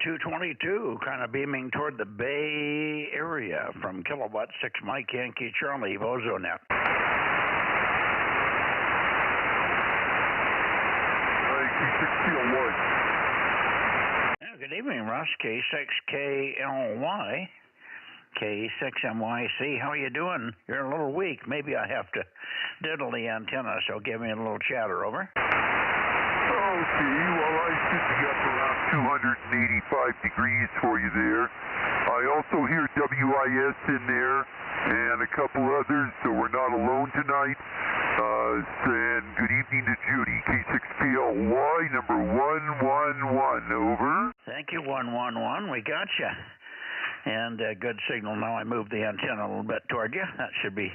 222, kind of beaming toward the Bay Area from Kilowatt 6 Mike Yankee Charlie, Bozo Net. Good evening, Russ. K6KLY. K6MYC. How are you doing? You're a little weak. Maybe I have to diddle the antenna, so give me a little chatter, over. Okay, well, I should be up around 285 degrees for you there. I also hear WIS in there and a couple others, so we're not alone tonight. And good evening to Judy, K6PLY, number 111, over. Thank you, 111. We got you. And good signal. Now I moved the antenna a little bit toward you. That should be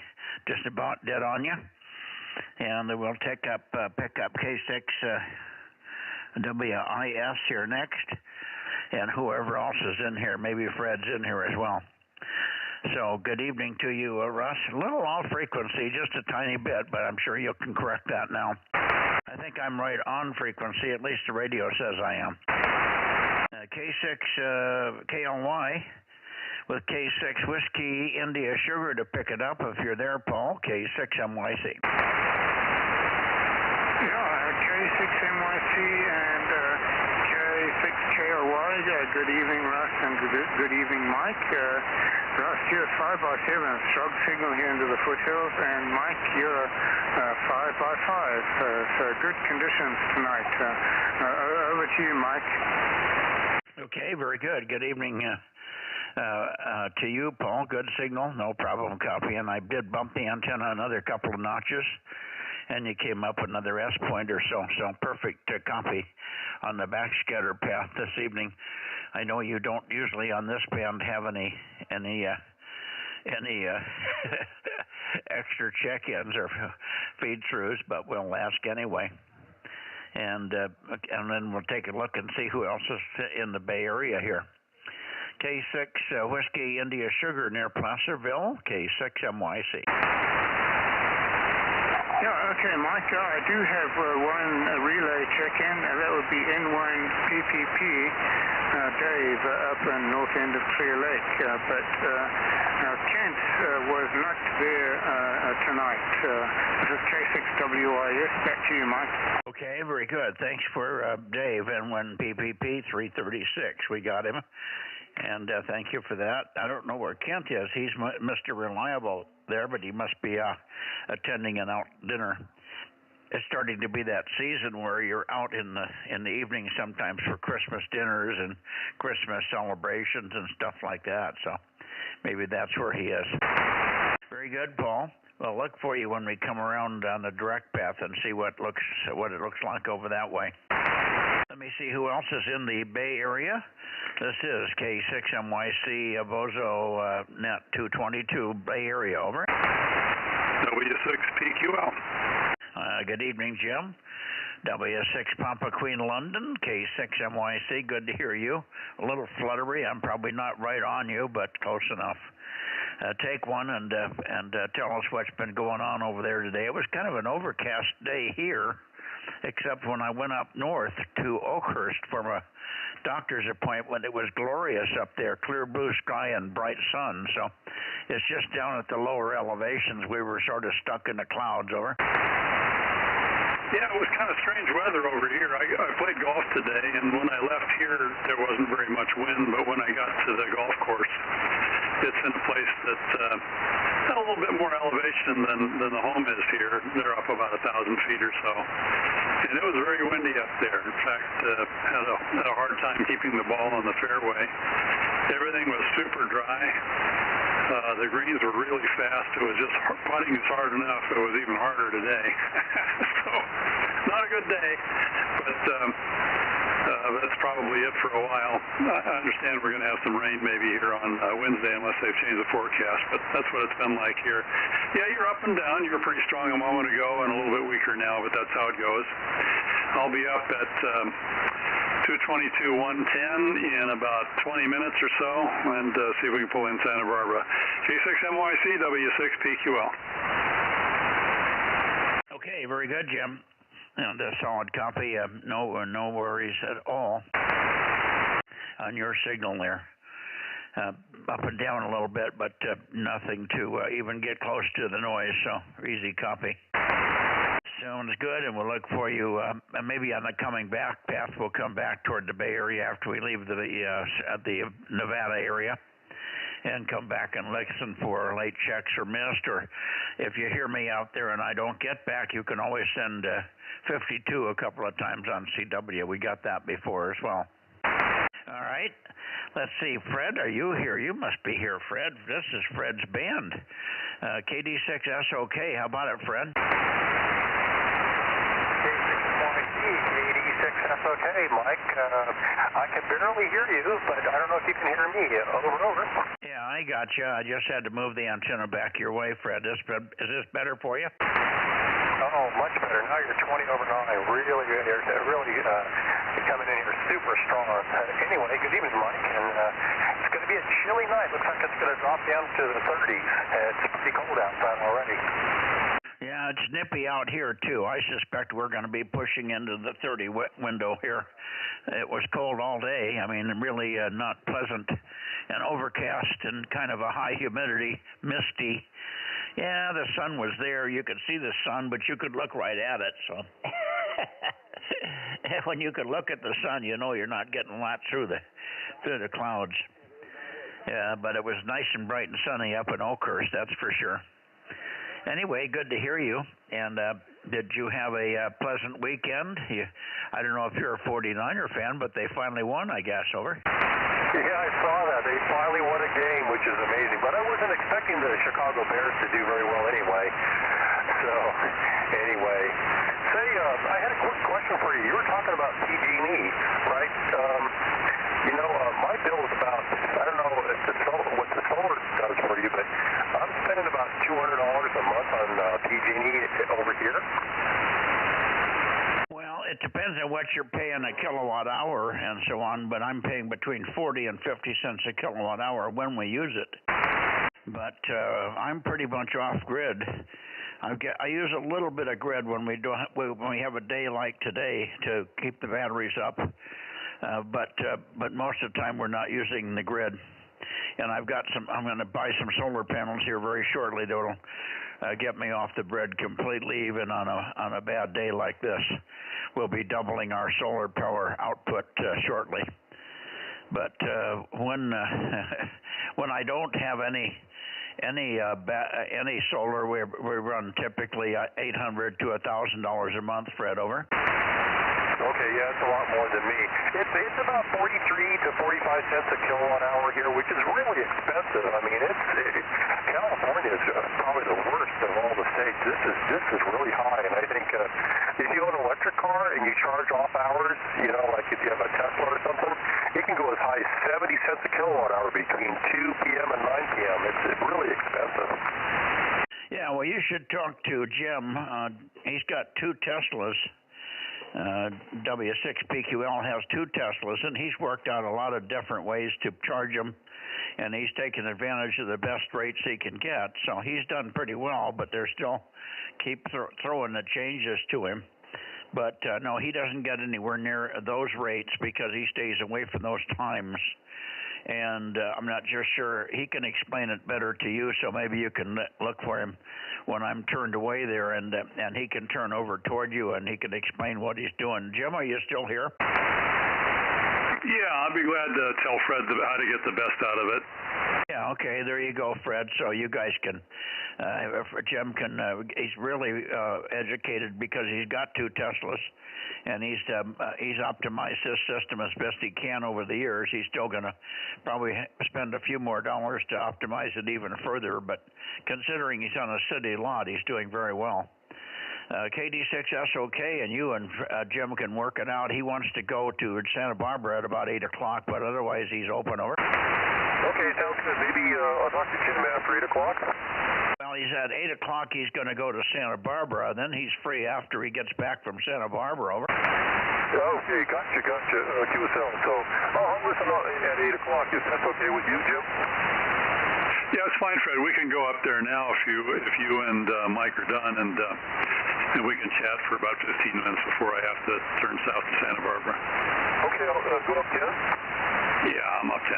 just about dead on you. And we'll pick up K6 WIS here next. And whoever else is in here, maybe Fred's in here as well. So good evening to you, Russ. A little off frequency, just a tiny bit, but I'm sure you can correct that now. I think I'm right on frequency, at least the radio says I am. K6 KLY with K6 Whiskey India Sugar to pick it up if you're there, Paul. K6MYC. Yeah, K6MYC and K6KLY. Good evening, Russ, and good evening, Mike. Russ, you're 5x7, strong signal here into the foothills, and Mike, you're 5x5. So good conditions tonight. Over to you, Mike. Okay, very good. Good evening to you, Paul. Good signal, no problem, copy. And I did bump the antenna another couple of notches, and you came up another S point or so. So perfect copy on the backscatter path this evening. I know you don't usually on this band have any extra check-ins or feed-throughs, but we'll ask anyway. And then we'll take a look and see who else is in the Bay Area here. K6 Whiskey India Sugar near Placerville, K6MYC. Yeah, okay, Mike, I do have one relay check-in. That would be N1 PPP, Dave, up in north end of Clear Lake. But Kent was not there tonight. This is K6WIS. Back to you, Mike. Okay, very good. Thanks for Dave, N1 PPP 336. We got him. And thank you for that. I don't know where Kent is. He's Mr. Reliable there, but he must be attending an out dinner. It's starting to be that season where you're out in the evening sometimes for Christmas dinners and Christmas celebrations and stuff like that. So maybe that's where he is. Very good, Paul. We'll look for you when we come around on the direct path and see what it looks like over that way. Let me see who else is in the Bay Area. This is K6MYC Bozo Net 222 Bay Area, over. W6PQL. Good evening, Jim. W6 Papa Queen London, K6MYC. Good to hear you. A little fluttery. I'm probably not right on you, but close enough. Take one and tell us what's been going on over there today. It was kind of an overcast day here, except when I went up north to Oakhurst for a doctor's appointment. It was glorious up there, clear blue sky and bright sun. So it's just down at the lower elevations we were sort of stuck in the clouds, over. Yeah, it was kind of strange weather over here. I played golf today, and when I left here, there wasn't very much wind, but when I got to the golf course, it's in a place that's a little bit more elevation than the home is here. They're up about 1,000 feet or so. And it was very windy up there. In fact, had a hard time keeping the ball on the fairway. Everything was super dry. The greens were really fast. It was just putting is hard enough. It was even harder today. So, not a good day, but that's probably it for a while. I understand we're going to have some rain maybe here on Wednesday unless they've changed the forecast, but that's what it's been like here. Yeah, you're up and down. You were pretty strong a moment ago and a little bit weaker now, but that's how it goes. I'll be up at 222-110 in about 20 minutes or so, and see if we can pull in Santa Barbara. K6MYC, W6PQL. Okay, very good, Jim. And a solid copy. No worries at all. on your signal there. Up and down a little bit, but nothing to even get close to the noise, so easy copy. Sounds good, and we'll look for you maybe on the coming back path. We'll come back toward the Bay Area after we leave the Nevada area and come back and listen for late checks or missed, or if you hear me out there and I don't get back, you can always send 52 a couple of times on CW. We got that before as well. All right. Let's see, Fred, are you here? You must be here, Fred. This is Fred's band. KD6SOK. How about it, Fred? KD6SOK, Mike. I can barely hear you, but I don't know if you can hear me. Over. Yeah, I got you. I just had to move the antenna back your way, Fred. Is this better for you? Oh, much better. Now you're 20 over 9. Really good. You're coming in here super strong. Anyway, good evening, Mike. And it's going to be a chilly night. Looks like it's going to drop down to the 30s. It's pretty cold outside already. Yeah, it's nippy out here, too. I suspect we're going to be pushing into the 30 window here. It was cold all day. I mean, really not pleasant and overcast and kind of a high humidity, misty. Yeah, the sun was there. You could see the sun, but you could look right at it. So when you could look at the sun, you know you're not getting a lot through the clouds. Yeah, but it was nice and bright and sunny up in Oakhurst, that's for sure. Anyway, good to hear you. And did you have a pleasant weekend? I don't know if you're a 49er fan, but they finally won, I guess, over. Yeah, I saw that. They finally won a game, which is amazing. But I wasn't expecting the Chicago Bears to do very well anyway. So, anyway. Say, I had a quick question for you. You were talking about PG&E, right? My bill is about, I don't know what the solar does for you, but I'm spending about $200 a month on PG&E over here. Well, it depends on what you're paying a kilowatt hour and so on, but I'm paying between 40 and 50 cents a kilowatt hour when we use it. But I'm pretty much off grid. I use a little bit of grid when we have a day like today to keep the batteries up. But most of the time we're not using the grid. And I'm going to buy some solar panels here very shortly that'll get me off the grid completely, even on a bad day like this. We'll be doubling our solar power output shortly. But when I don't have any solar, we run typically $800 to $1,000 a month, Fred, over. Okay, yeah, it's a lot more than me. It's about 43 to 45 cents a kilowatt hour here, which is really expensive. I mean, California is probably the worst of all the states. This is really high, and I think if you own an electric car and you charge off hours, like if you have a Tesla or something, it can go as high as 70 cents a kilowatt hour between 2 p.m. and 9 p.m. It's really expensive. Yeah, well, you should talk to Jim. He's got 2 Teslas. W6PQL has 2 Teslas, and he's worked out a lot of different ways to charge them, and he's taken advantage of the best rates he can get. So he's done pretty well, but they're still keep throwing the changes to him. But no, he doesn't get anywhere near those rates because he stays away from those times. And I'm not just sure he can explain it better to you, so maybe you can look for him when I'm turned away there, and he can turn over toward you and he can explain what he's doing. Jim, are you still here? Yeah, I'll be glad to tell Fred how to get the best out of it. Yeah, okay, there you go, Fred. So you guys can, Jim can, he's really educated because he's got 2 Teslas, and he's optimized his system as best he can over the years. He's still going to probably spend a few more dollars to optimize it even further, but considering he's on a city lot, he's doing very well. KD6SOK, and you and Jim can work it out. He wants to go to Santa Barbara at about 8 o'clock, but otherwise he's open, over. Okay, sounds good. Maybe I'll talk to Jim after 8 o'clock. Well, he's at 8 o'clock. He's going to go to Santa Barbara. Then he's free after he gets back from Santa Barbara, over. Okay, gotcha. QSL. So I'll listen at 8 o'clock. If that's okay with you, Jim? Yeah, it's fine, Fred. We can go up there now if you and Mike are done, and we can chat for about 15 minutes before I have to turn south to Santa Barbara. Okay, I'll go up, Jim. Yeah, I'm up 10.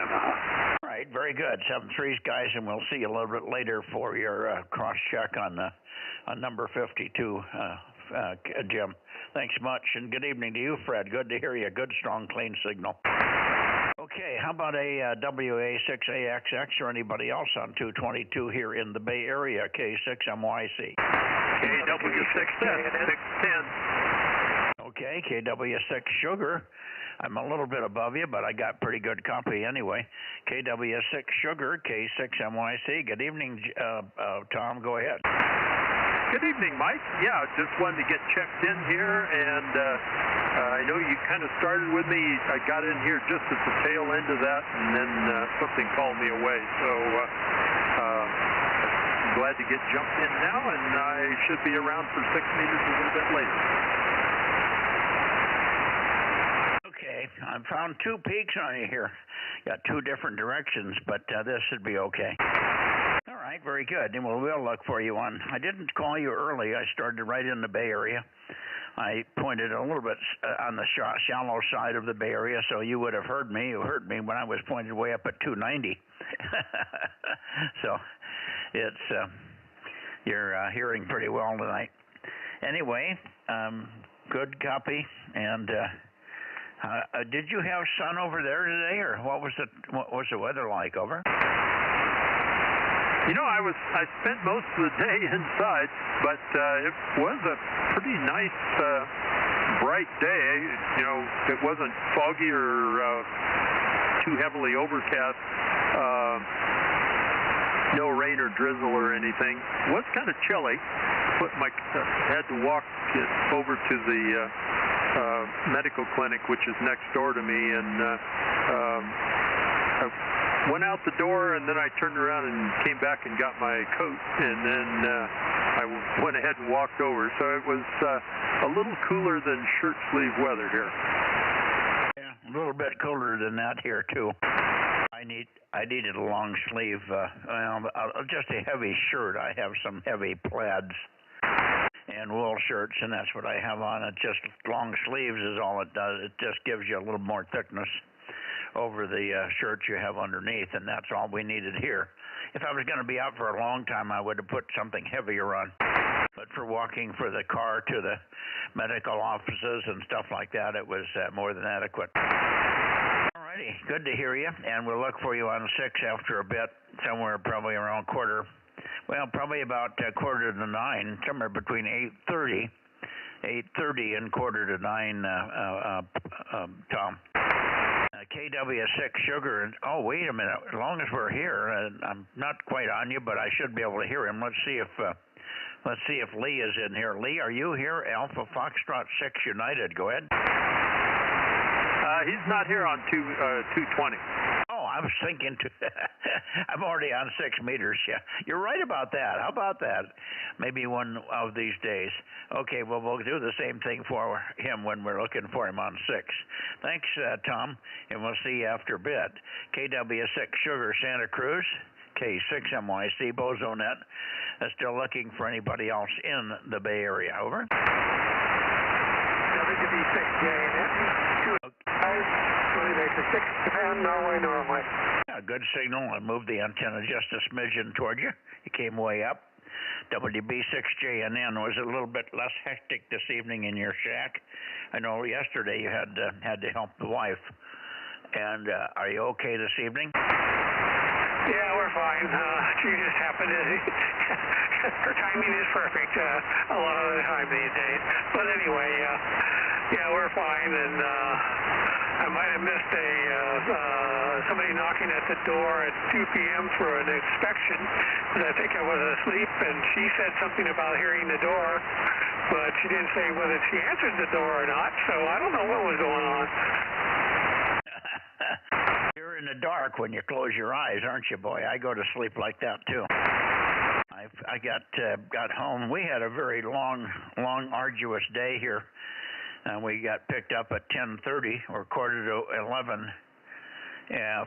All right, very good. 7-3s, guys, and we'll see you a little bit later for your cross-check on number 52, Jim. Thanks much, and good evening to you, Fred. Good to hear you. Good, strong, clean signal. Okay, how about a WA6AXX or anybody else on 222 here in the Bay Area, K6MYC? KW610. Okay, KW6 Sugar. I'm a little bit above you, but I got pretty good copy anyway. KW6 Sugar, K6MYC. Good evening, Tom. Go ahead. Good evening, Mike. Yeah, just wanted to get checked in here, and I know you kind of started with me. I got in here just at the tail end of that, and then something called me away. So glad to get jumped in now, and I should be around for 6 meters a little bit later. Okay, I found 2 peaks on you here. Got 2 different directions, but this should be okay. All right, very good. And we'll look for you on. I didn't call you early. I started right in the Bay Area. I pointed a little bit on the shallow side of the Bay Area, so you would have heard me. You heard me when I was pointed way up at 290. So it's you're hearing pretty well tonight. Anyway, good copy. And did you have sun over there today, or what was the weather like over? You know, I spent most of the day inside, but it was a pretty nice, bright day. You know, it wasn't foggy or too heavily overcast. No rain or drizzle or anything. It was kind of chilly. Had to walk over to the medical clinic, which is next door to me, and I went out the door, and then I turned around and came back and got my coat, and then I went ahead and walked over. So it was a little cooler than shirt sleeve weather here. Yeah, a little bit cooler than that here too. I needed a long sleeve, just a heavy shirt. I have some heavy plaids and wool shirts, and that's what I have on. It just long sleeves is all it does. It just gives you a little more thickness over the shirt you have underneath, and that's all we needed here. If I was going to be out for a long time, I would have put something heavier on. But for walking for the car to the medical offices and stuff like that, it was more than adequate. All righty, good to hear you, and we'll look for you on 6 after a bit, somewhere probably around probably about 8:45, somewhere between 8:30 and 8:45, Tom. KW6 Sugar, and oh, wait a minute. As long as we're here, I'm not quite on you, but I should be able to hear him. Let's see if Lee is in here. Lee, are you here? Alpha Foxtrot 6 United. Go ahead. He's not here on 220. Oh, I was thinking I'm already on 6 meters. Yeah, you're right about that. How about that? Maybe one of these days. Okay, well, we'll do the same thing for him when we're looking for him on 6. Thanks, Tom, and we'll see you after a bit. KW6 Sugar, Santa Cruz. K6MYC, Bozo Net. Still looking for anybody else in the Bay Area. Over. Norway. Yeah, good signal. I moved the antenna just a smidgen toward you. You came way up. WB6JNN was a little bit less hectic this evening in your shack. I know yesterday you had to help the wife. And are you okay this evening? Yeah, we're fine. She just happened to... her timing is perfect a lot of the time these days. But anyway, yeah, we're fine. And I might have missed somebody knocking at the door at 2 p.m. for an inspection. I think I was asleep, and she said something about hearing the door, but she didn't say whether she answered the door or not, so I don't know what was going on. You're in the dark when you close your eyes, aren't you, boy? I go to sleep like that, too. I got home. We had a very long, arduous day here. We got picked up at 10:30 or 10:45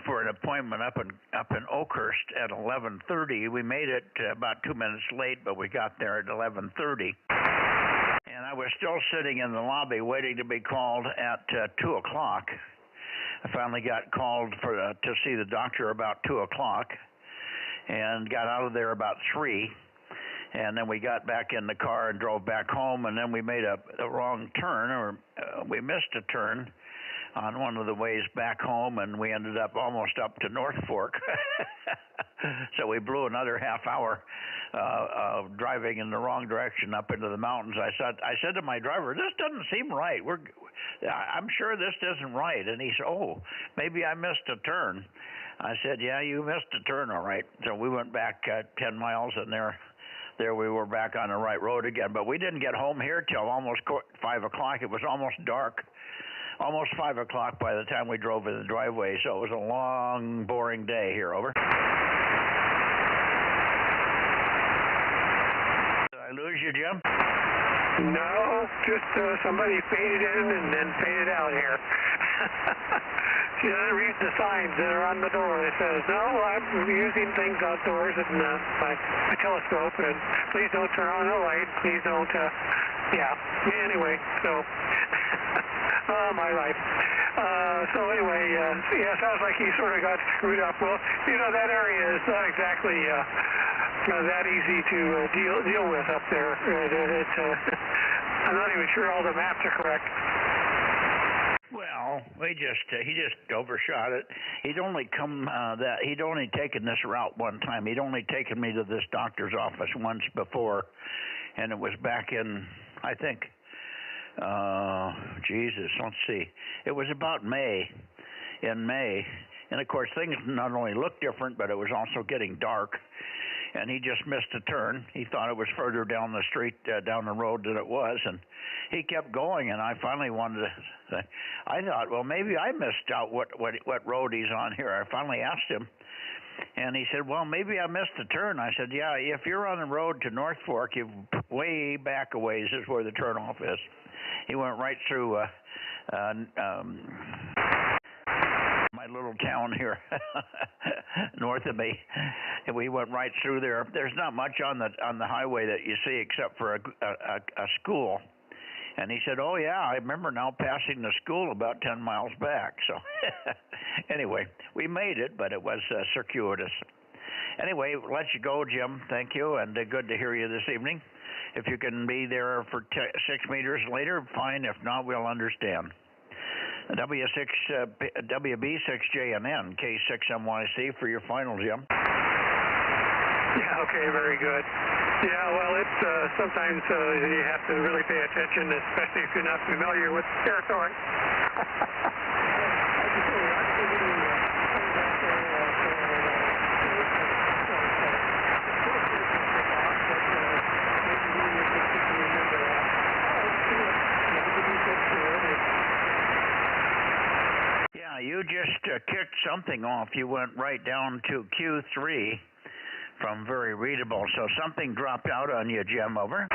for an appointment up in Oakhurst at 11:30. We made it about 2 minutes late, but we got there at 11:30. And I was still sitting in the lobby waiting to be called at 2 o'clock I finally got called to see the doctor about 2 o'clock, and got out of there about 3. And then we got back in the car and drove back home, and then we made a wrong turn, or we missed a turn on one of the ways back home, and we ended up almost up to North Fork. So we blew another half hour driving in the wrong direction up into the mountains. I said to my driver, "This doesn't seem right. I'm sure this isn't right." And he said, "Oh, maybe I missed a turn." I said, "Yeah, you missed a turn, all right." So we went back 10 miles, and there we were back on the right road again. But we didn't get home here till almost 5 o'clock. It was almost dark. Almost 5 o'clock by the time we drove in the driveway, so it was a long, boring day here. Over. Did I lose you, Jim? No, just somebody faded in and then faded out here. You know, read the signs that are on the door. It says, "No, I'm using things outdoors and my telescope, and please don't turn on the light. Please don't." Yeah. Anyway, so oh, my life. So anyway, yeah, sounds like he sort of got screwed up. Well, you know, that area is not exactly that easy to deal with up there. I'm not even sure all the maps are correct. Well, he just overshot it. He'd only he'd only taken this route one time. He'd only taken me to this doctor's office once before, and it was back in, I think, let's see. It was about May. And of course things not only looked different, but it was also getting dark. And he just missed a turn. He thought it was further down the street, down the road than it was, and he kept going. And I finally wanted to say, I thought, well, maybe I missed out what road he's on here. I finally asked him, and he said, well, maybe I missed a turn. I said, yeah, if you're on the road to North Fork, you way back a ways is where the turnoff is. He went right through my little town here north of me, and we went right through there. There's not much on the highway that you see except for a school. And he said, oh yeah, I remember now passing the school about 10 miles back. So anyway, we made it, but it was circuitous. Anyway, let you go, Jim. Thank you, and good to hear you this evening. If you can be there for 6 meters later, fine. If not, we'll understand. WB6JNN, K6MYC for your final, Jim. Yeah, okay, very good. Yeah, well, it's sometimes you have to really pay attention, especially if you're not familiar with the territory. You just kicked something off. You went right down to Q3 from very readable. So something dropped out on you, Jim. Over.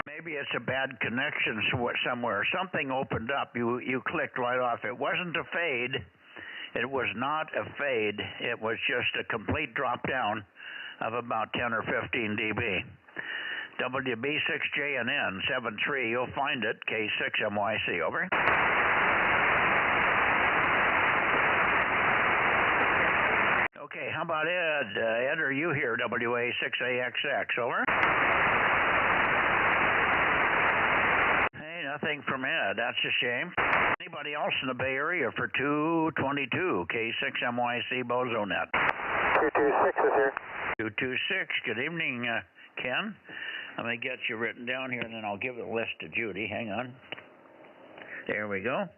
Maybe it's a bad connection somewhere. Something opened up. You clicked right off. It wasn't a fade. It was not a fade. It was just a complete drop down of about 10 or 15 dB. WB6JNN 73, you'll find it, K6MYC, over. Okay, how about Ed? Ed, are you here, WA6AXX, over? Hey, nothing from Ed, that's a shame. Anybody else in the Bay Area for 222, K6MYC Bozo Net? 226 is here. 226. Good evening, Ken. Let me get you written down here, and then I'll give the list to Judy. Hang on. There we go.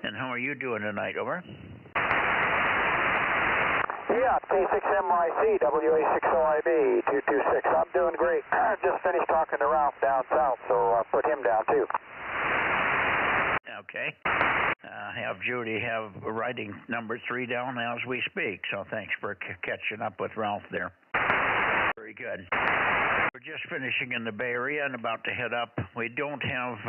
And how are you doing tonight, over? Yeah, K6MYC, WA6OIB, 226. I'm doing great. I just finished talking to Ralph down south, so I put him down, too. Okay. Have Judy writing number 3 down as we speak, so thanks for catching up with Ralph there. Very good. We're just finishing in the Bay Area and about to head up. We don't have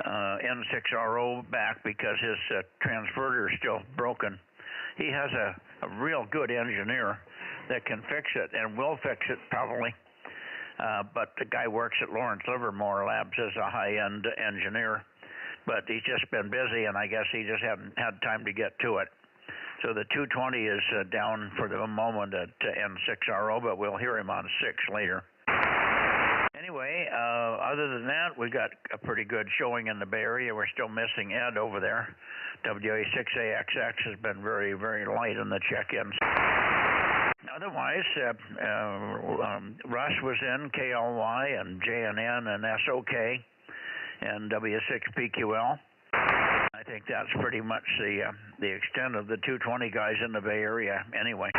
N6RO back because his transverter is still broken. He has a real good engineer that can fix it, and will fix it probably. But the guy works at Lawrence Livermore Labs as a high-end engineer. But he's just been busy, and I guess he just hadn't had time to get to it. So the 220 is down for the moment at N6RO, but we'll hear him on 6 later. Anyway, other than that, we got a pretty good showing in the Bay Area. We're still missing Ed over there. WA6AXX has been very, very light in the check-ins. Otherwise, Russ was in, KLY and JNN and SOK and W6PQL. I think that's pretty much the extent of the 220 guys in the Bay Area anyway.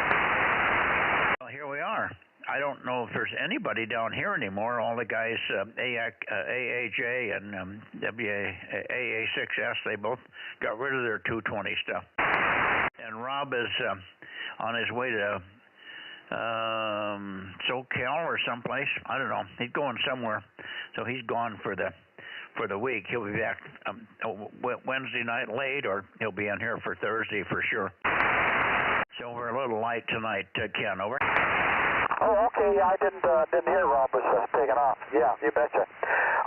Well, here we are. I don't know if there's anybody down here anymore. All the guys, AAJ and WAA6S, they both got rid of their 220 stuff. And Rob is on his way to SoCal or someplace. I don't know. He's going somewhere. So he's gone for the week. He'll be back Wednesday night late, or he'll be in here for Thursday for sure. So we're a little light tonight, Ken. Over. Oh, okay. I didn't hear Rob was taking off. Yeah, you betcha.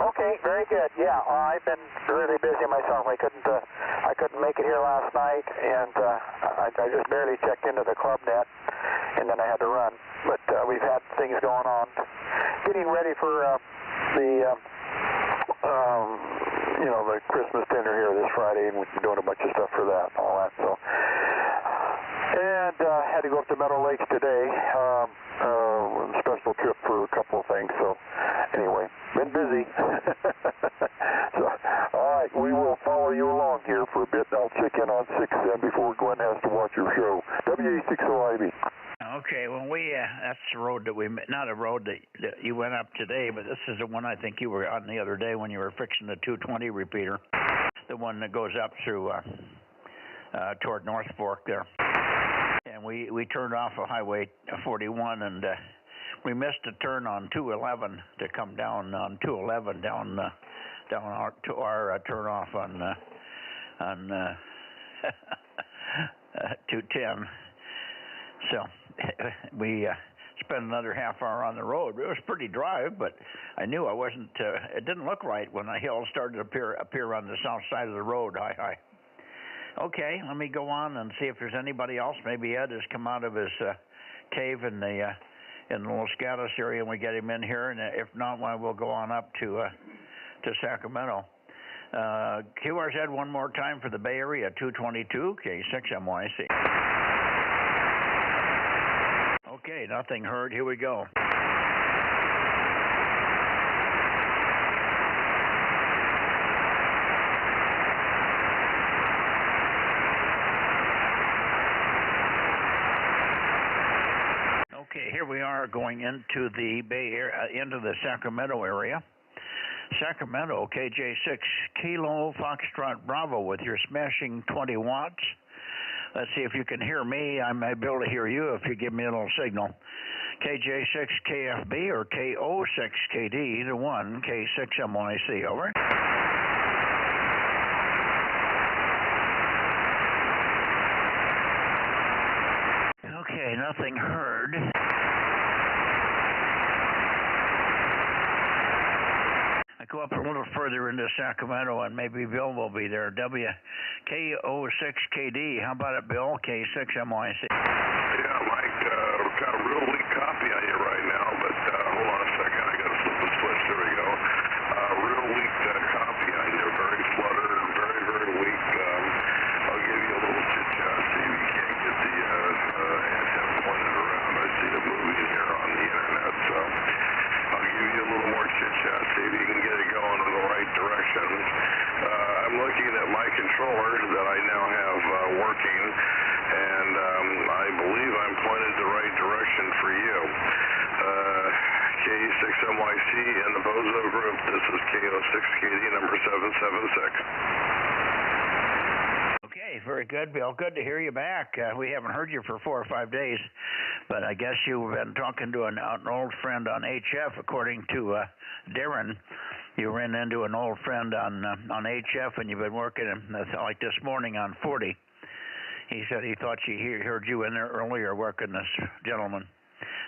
Okay, very good. Yeah, I've been really busy myself. I couldn't make it here last night, and I just barely checked into the club net, and then I had to run. But we've had things going on, getting ready for the Christmas dinner here this Friday, and we're doing a bunch of stuff for that and all that. So, and had to go up to Meadow Lakes today. Special trip for a couple of things. So, anyway, been busy. So, all right, we will follow you along here for a bit. I'll check in on 6 then before Glenn has to watch your show. WA60IB. Okay, well, that's the road that not a road that you went up today, but this is the one I think you were on the other day when you were fixing the 220 repeater, the one that goes up through toward North Fork there. And we turned off of Highway 41, and we missed a turn on 211 to come down on 211 down to our turnoff on 210. So we spent another half hour on the road. It was pretty drive, but I knew I wasn't. It didn't look right when the hills started to appear on the south side of the road. High. Okay, let me go on and see if there's anybody else. Maybe Ed has come out of his cave in the Los Gatos area, and we get him in here. And if not, well, we'll go on up to Sacramento. QRZ Ed one more time for the Bay Area, 222 K6MYC. Okay, nothing heard. Here we go. Okay, here we are going into the Bay Area, into the Sacramento area. Sacramento, KJ6 Kilo Foxtrot Bravo with your smashing 20 watts. Let's see if you can hear me. I might be able to hear you if you give me a little signal. KJ6 KFB or KO6 KD, either one, K6MYC, over. Okay, nothing heard. I go up a little further into Sacramento, and maybe Bill will be there. WKO6KD. How about it, Bill? K6MYC. Yeah, Mike, got a real weak copy on you right now, but hold on a second. I got to flip the switch. There we go. Real weak copy on you. Very fluttered, very, very weak. I'll give you a little chit-chat. See if you can't get the antenna pointed around. I see it moving here on the internet, so I'll give you a little more chit-chat. See if you can get it going in the right direction. I'm looking at my controller that I now have working, and I believe I'm pointed the right direction for you. K6MYC in the Bozo group. This is KO6KD number 776. Okay, very good, Bill. Good to hear you back. We haven't heard you for 4 or 5 days, but I guess you've been talking to an old friend on HF, according to Darren. You ran into an old friend on HF, and you've been working like this morning on 40. He said he thought he heard you in there earlier working, this gentleman.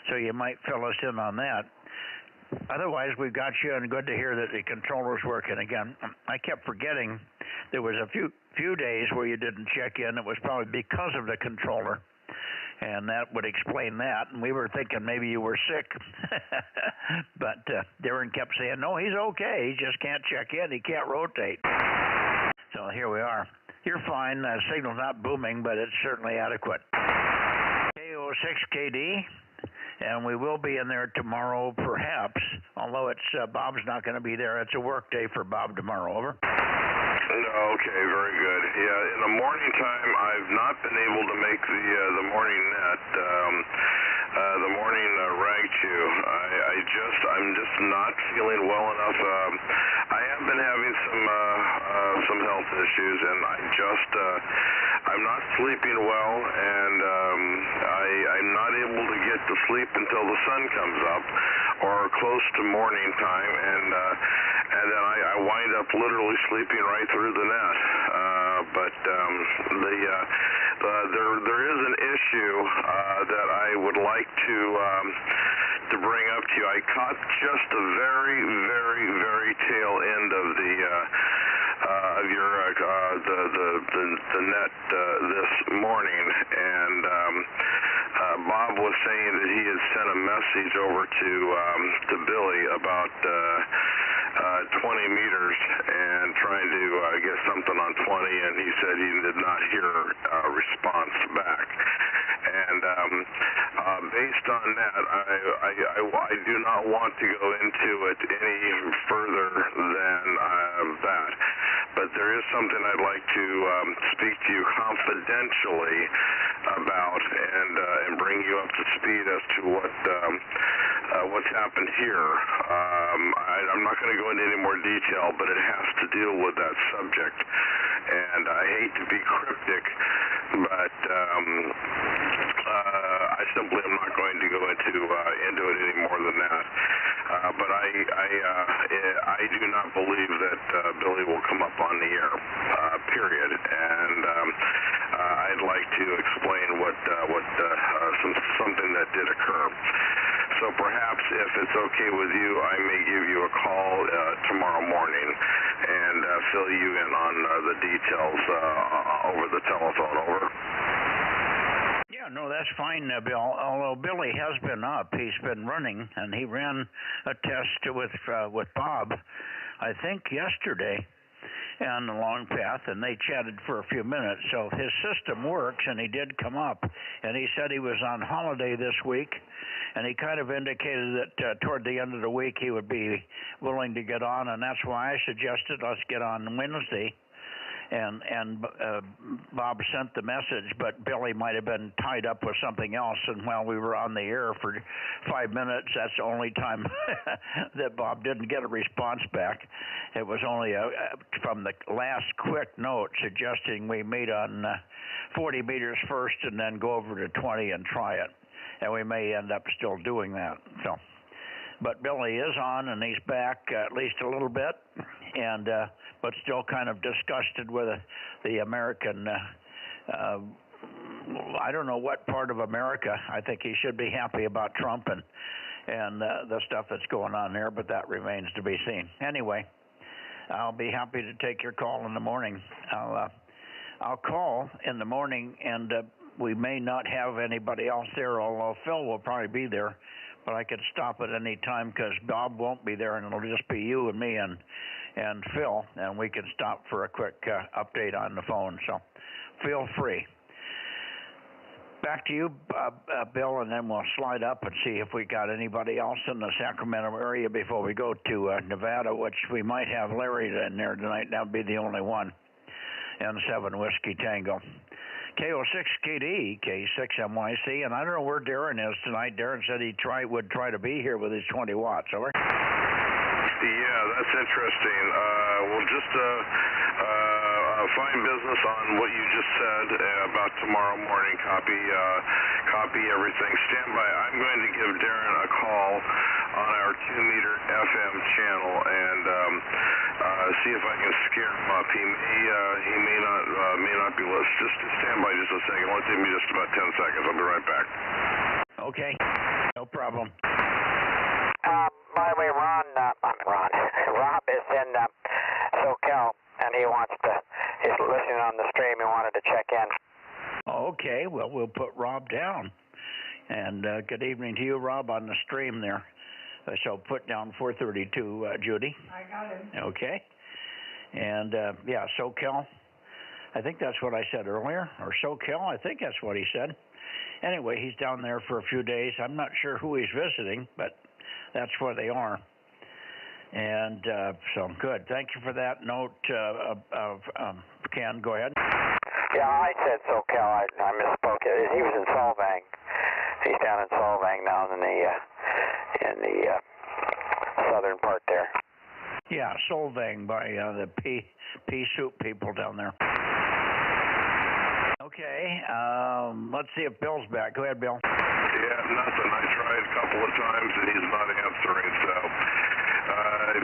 So you might fill us in on that. Otherwise, we've got you, and good to hear that the controller's working again. I kept forgetting there was a few days where you didn't check in. It was probably because of the controller, and that would explain that. And we were thinking maybe you were sick, but Darren kept saying, no, he's okay. He just can't check in. He can't rotate. So here we are. You're fine. The signal's not booming, but it's certainly adequate. KO6KD. And we will be in there tomorrow, perhaps, although it's Bob's not going to be there. It's a work day for Bob tomorrow. Over. Okay, very good. Yeah, in the morning time, I've not been able to make the morning net. The morning rag chew. I'm just not feeling well enough. I have been having some health issues, and I'm not sleeping well, and I'm not able to get to sleep until the sun comes up, or close to morning time, and then I wind up literally sleeping right through the net. But there is an issue that I would like to bring up to you. I caught just the very, very, very tail end of the net this morning, and Bob was saying that he had sent a message over to Billy about 20 meters and trying to get something on 20, and he said he did not hear a response back. And based on that, I do not want to go into it any further than that. But there is something I'd like to speak to you confidentially about and bring you up to speed as to what's happened here. I'm not going to go into any more detail, but it has to deal with that subject. And I hate to be cryptic, but I simply am not going to go into it any more than that. But I do not believe that Billy will come up on the air, period. And I'd like to explain something that did occur. So perhaps if it's okay with you, I may give you a call tomorrow morning and fill you in on the details over the telephone. Over. Yeah, no, that's fine, Bill. Although Billy has been up, he's been running, and he ran a test with Bob, I think yesterday, on the long path, and they chatted for a few minutes. So his system works, and he did come up, and he said he was on holiday this week, and he kind of indicated that toward the end of the week he would be willing to get on, and that's why I suggested let's get on Wednesday. And Bob sent the message, but Billy might have been tied up with something else, and while we were on the air for 5 minutes, that's the only time that Bob didn't get a response back. It was only from the last quick note suggesting we meet on 40 meters first and then go over to 20 and try it, and we may end up still doing that. So, but Billy is on, and he's back at least a little bit, and but still kind of disgusted with the American, I don't know what part of America. I think he should be happy about Trump and the stuff that's going on there, but that remains to be seen. Anyway, I'll be happy to take your call in the morning. I'll call in the morning, and we may not have anybody else there, although Phil will probably be there. But I could stop at any time because Bob won't be there, and it'll just be you and me and Phil, and we can stop for a quick update on the phone. So feel free. Back to you, Bill, and then we'll slide up and see if we got anybody else in the Sacramento area before we go to Nevada, which we might have Larry in there tonight. That would be the only one. And 7 Whiskey Tango. KO6KD, K6MYC, and I don't know where Darren is tonight. Darren said he would try to be here with his 20 watts. Over. Yeah, that's interesting. We'll just fine business on what you just said about tomorrow morning. Copy everything. Stand by. I'm going to give Darren a call on our 2-meter FM channel and see if I can scare him up. He may not be listening. Just stand by just a second. It'll take me just about 10 seconds. I'll be right back. Okay, no problem. By the way, Rob is in SoCal, and he's listening on the stream. He wanted to check in. Okay, well, we'll put Rob down. And good evening to you, Rob, on the stream there. So put down 432, Judy. I got him. Okay. And, yeah, SoCal. I think that's what I said earlier. Or SoCal, I think that's what he said. Anyway, he's down there for a few days. I'm not sure who he's visiting, but that's where they are. And so, good. Thank you for that note, Ken. Go ahead. Yeah, I said SoCal. I misspoke. He was in Solvang. He's down in Solvang now in the southern part there. Yeah, Solvang by the pea soup people down there. Okay, let's see if Bill's back. Go ahead, Bill. Yeah, nothing. I tried a couple of times and he's not answering, so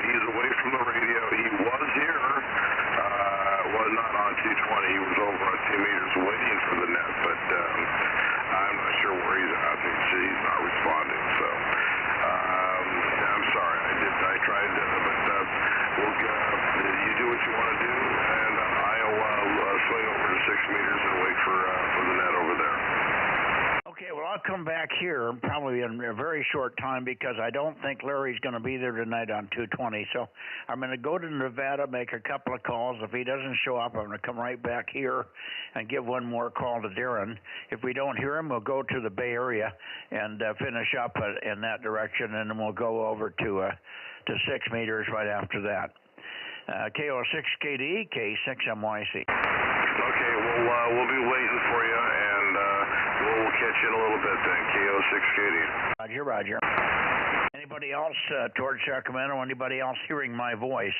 he's away from the radio. He was here, was not on 220. He was over on 2 meters waiting for the net, but I'm not sure where he's at. He's not responding, so I'm sorry. I tried, but you do what you want to do, and I'll swing over to 6 meters and wait for the net over there. Okay, well, I'll come back here probably in a very short time because I don't think Larry's going to be there tonight on 220. So I'm going to go to Nevada, make a couple of calls. If he doesn't show up, I'm going to come right back here and give one more call to Darren. If we don't hear him, we'll go to the Bay Area and finish up in that direction, and then we'll go over to 6 meters right after that. KO6KD, K6MYC. Okay, we'll be waiting for you, and we'll catch you in a little bit then. KO6KD. Roger. Anybody else towards Sacramento? Anybody else hearing my voice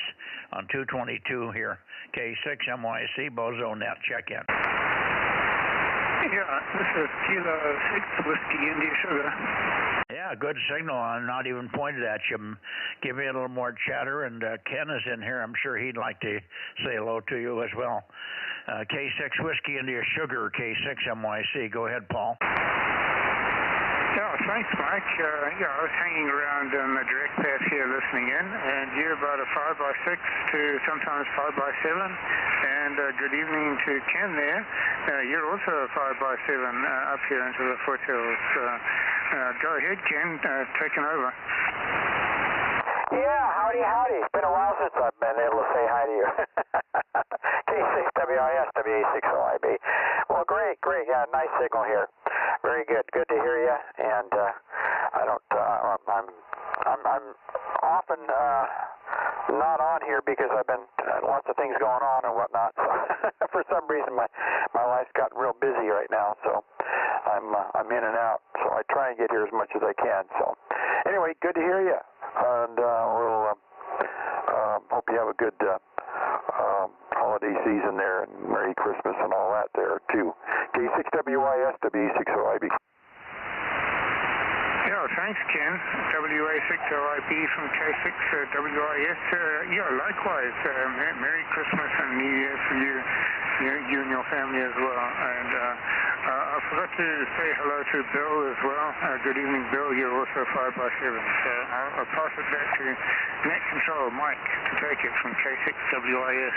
on 222 here? K6MYC, Bozo Net. Check in. Yeah, this is Kilo 6 Whiskey India Sugar. Yeah, good signal. I'm not even pointed at you. Give me a little more chatter, and Ken is in here. I'm sure he'd like to say hello to you as well. K6 Whiskey India Sugar, K6MYC. Go ahead, Paul. Yeah, thanks, Mike. I was hanging around on the direct path here listening in, and you're about a 5x6 to sometimes 5x7. And good evening to Ken there. You're also a 5x7 up here into the foothills. Go ahead, Ken. Taking over. Yeah, howdy. It's been a while since I've been able to say hi to you. K6WIS, WA6OIB. Well, great. Yeah, nice signal here. Very good. Good to hear you. And I'm often not on here because I've been lots of things going on and whatnot. So for some reason, my life's gotten real busy right now. So I'm in and out. So I try and get here as much as I can. So anyway, good to hear you. And we'll hope you have a good holiday season there, and Merry Christmas and all that there too. K6WIS, W6OIB. Yeah, thanks, Ken. WA6OIB from K6WIS. Likewise. Merry Christmas and New Year for you and your family as well. And I forgot to say hello to Bill as well. Good evening, Bill. You're also 5x7. So I'll pass it back to Net Control, Mike, to take it from K6WIS.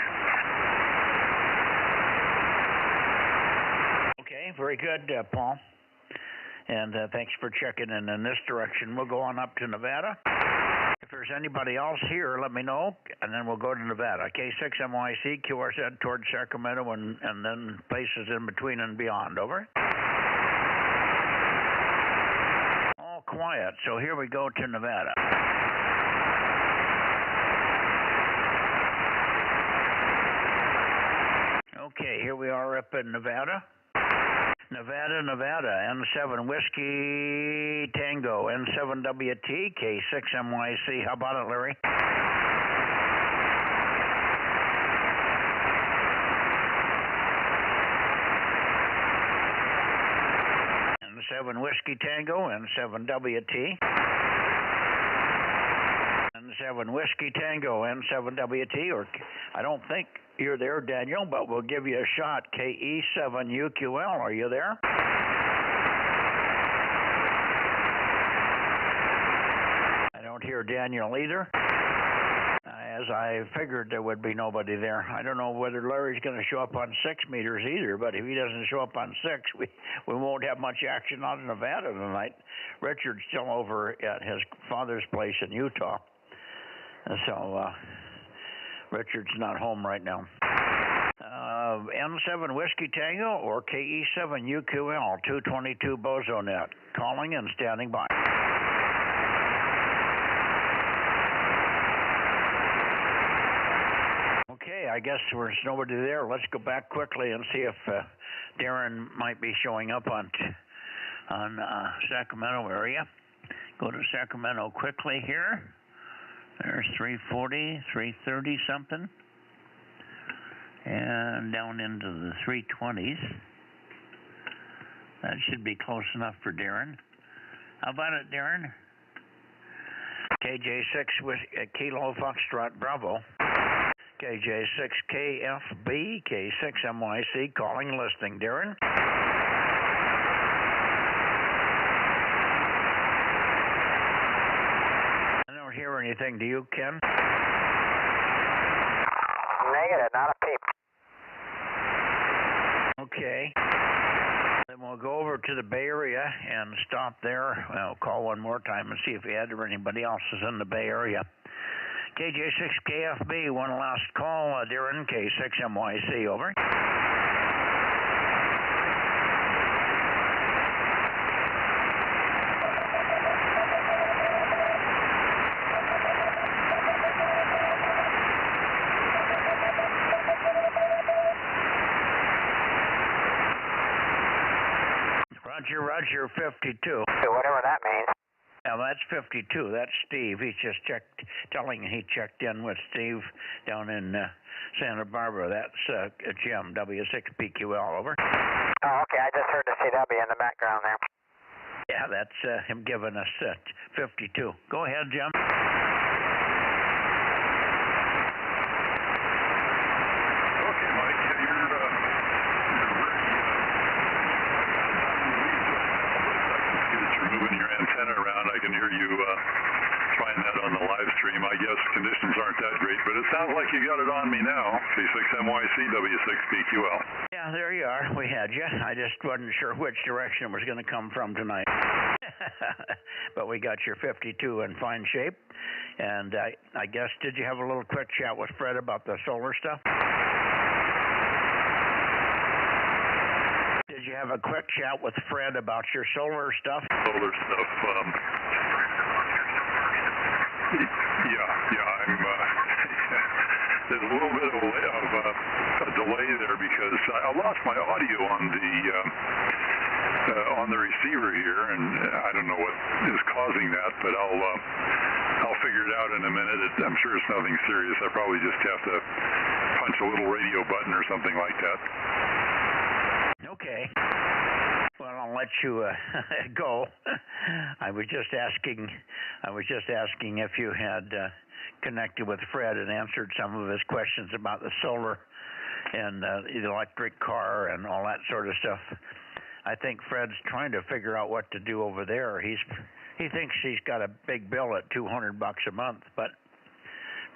Okay, very good, Paul. And thanks for checking in this direction. We'll go on up to Nevada. If there's anybody else here, let me know, and then we'll go to Nevada. K6MYC, QRZ towards Sacramento, and then places in between and beyond. Over. All quiet. So here we go to Nevada. Okay, here we are up in Nevada. Nevada, N7 Whiskey Tango, N7WT, K6MYC. How about it, Larry? N7 Whiskey Tango, N7WT. N7 N7 Whiskey Tango, N7WT, or I don't think you're there, Daniel, but we'll give you a shot. KE7UQL, are you there? I don't hear Daniel either. As I figured there would be nobody there. I don't know whether Larry's going to show up on 6 meters either, but if he doesn't show up on 6, we won't have much action out in Nevada tonight. Richard's still over at his father's place in Utah. So Richard's not home right now. N7 Whiskey Tango or KE7UQL, 222 Bozo Net. Calling and standing by. Okay, I guess there's nobody there. Let's go back quickly and see if Darren might be showing up on Sacramento area. Go to Sacramento quickly here. There's 340, 330 something. And down into the 320s. That should be close enough for Darren. How about it, Darren? KJ6 with Kilo Foxtrot Bravo. KJ6KFB, K6MYC, calling, listening. Darren? I don't hear anything. Do you, Ken? Negative, not a peep. Okay. Then we'll go over to the Bay Area and stop there. I'll call one more time and see if Ed or anybody else is in the Bay Area. KJ6KFB, one last call. Darren, K6MYC, over. Roger, 52. Whatever that means. Yeah, that's 52. That's Steve. He's just he checked in with Steve down in Santa Barbara. That's Jim, W6PQL, over. Oh, okay. I just heard the CW in the background there. Yeah, that's him giving us 52. Go ahead, Jim. Okay, Mike, you're moving your antenna around. I can hear you trying that on the live stream. I guess conditions aren't that great, but it sounds like you got it on me now. K6MYC, W6PQL. Yeah, there you are. We had you. I just wasn't sure which direction it was going to come from tonight. But we got your 52 in fine shape. And I guess, did you have a little quick chat with Fred about the solar stuff? Did you have a quick chat with Fred about your solar stuff? Solar stuff. Yeah. I'm. There's a little bit of a delay there because I lost my audio on the receiver here, and I don't know what is causing that, but I'll figure it out in a minute. I'm sure it's nothing serious. I probably just have to punch a little radio button or something like that. Okay. Well, I'll let you go. I was just asking if you had connected with Fred and answered some of his questions about the solar and the electric car and all that sort of stuff. I think Fred's trying to figure out what to do over there. He thinks he's got a big bill at $200 a month, but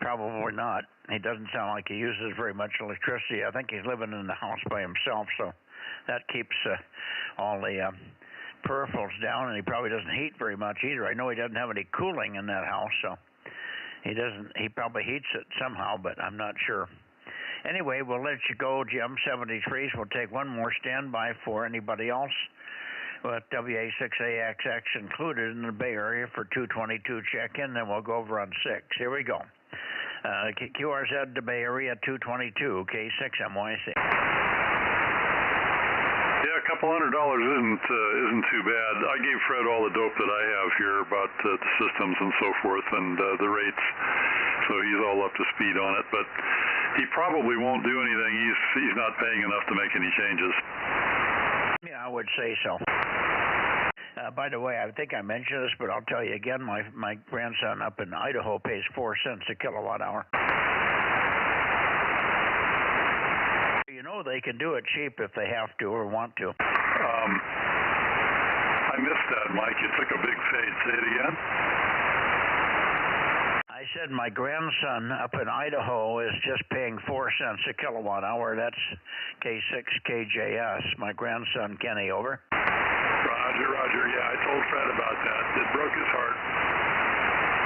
probably not. He doesn't sound like he uses very much electricity. I think he's living in the house by himself, so that keeps all the peripherals down, and he probably doesn't heat very much either. I know he doesn't have any cooling in that house, so he probably heats it somehow, but I'm not sure. Anyway, we'll let you go, Jim. 73s. We'll take one more standby for anybody else with WA6AXX included in the Bay Area for 222 check-in. Then we'll go over on 6. Here we go. QRZ to Bay Area 222, K6MYC. Yeah, a couple $100 isn't too bad. I gave Fred all the dope that I have here about the systems and so forth and the rates, so he's all up to speed on it. But he probably won't do anything. He's not paying enough to make any changes. Yeah, I would say so. By the way, I think I mentioned this, but I'll tell you again, my grandson up in Idaho pays 4 cents a kilowatt hour. You know they can do it cheap if they have to or want to. I missed that, Mike. You took a big fade. Say it again. I said my grandson up in Idaho is just paying 4 cents a kilowatt hour. That's K6KJS. My grandson, Kenny, over. Roger. Yeah, I told Fred about that. It broke his heart.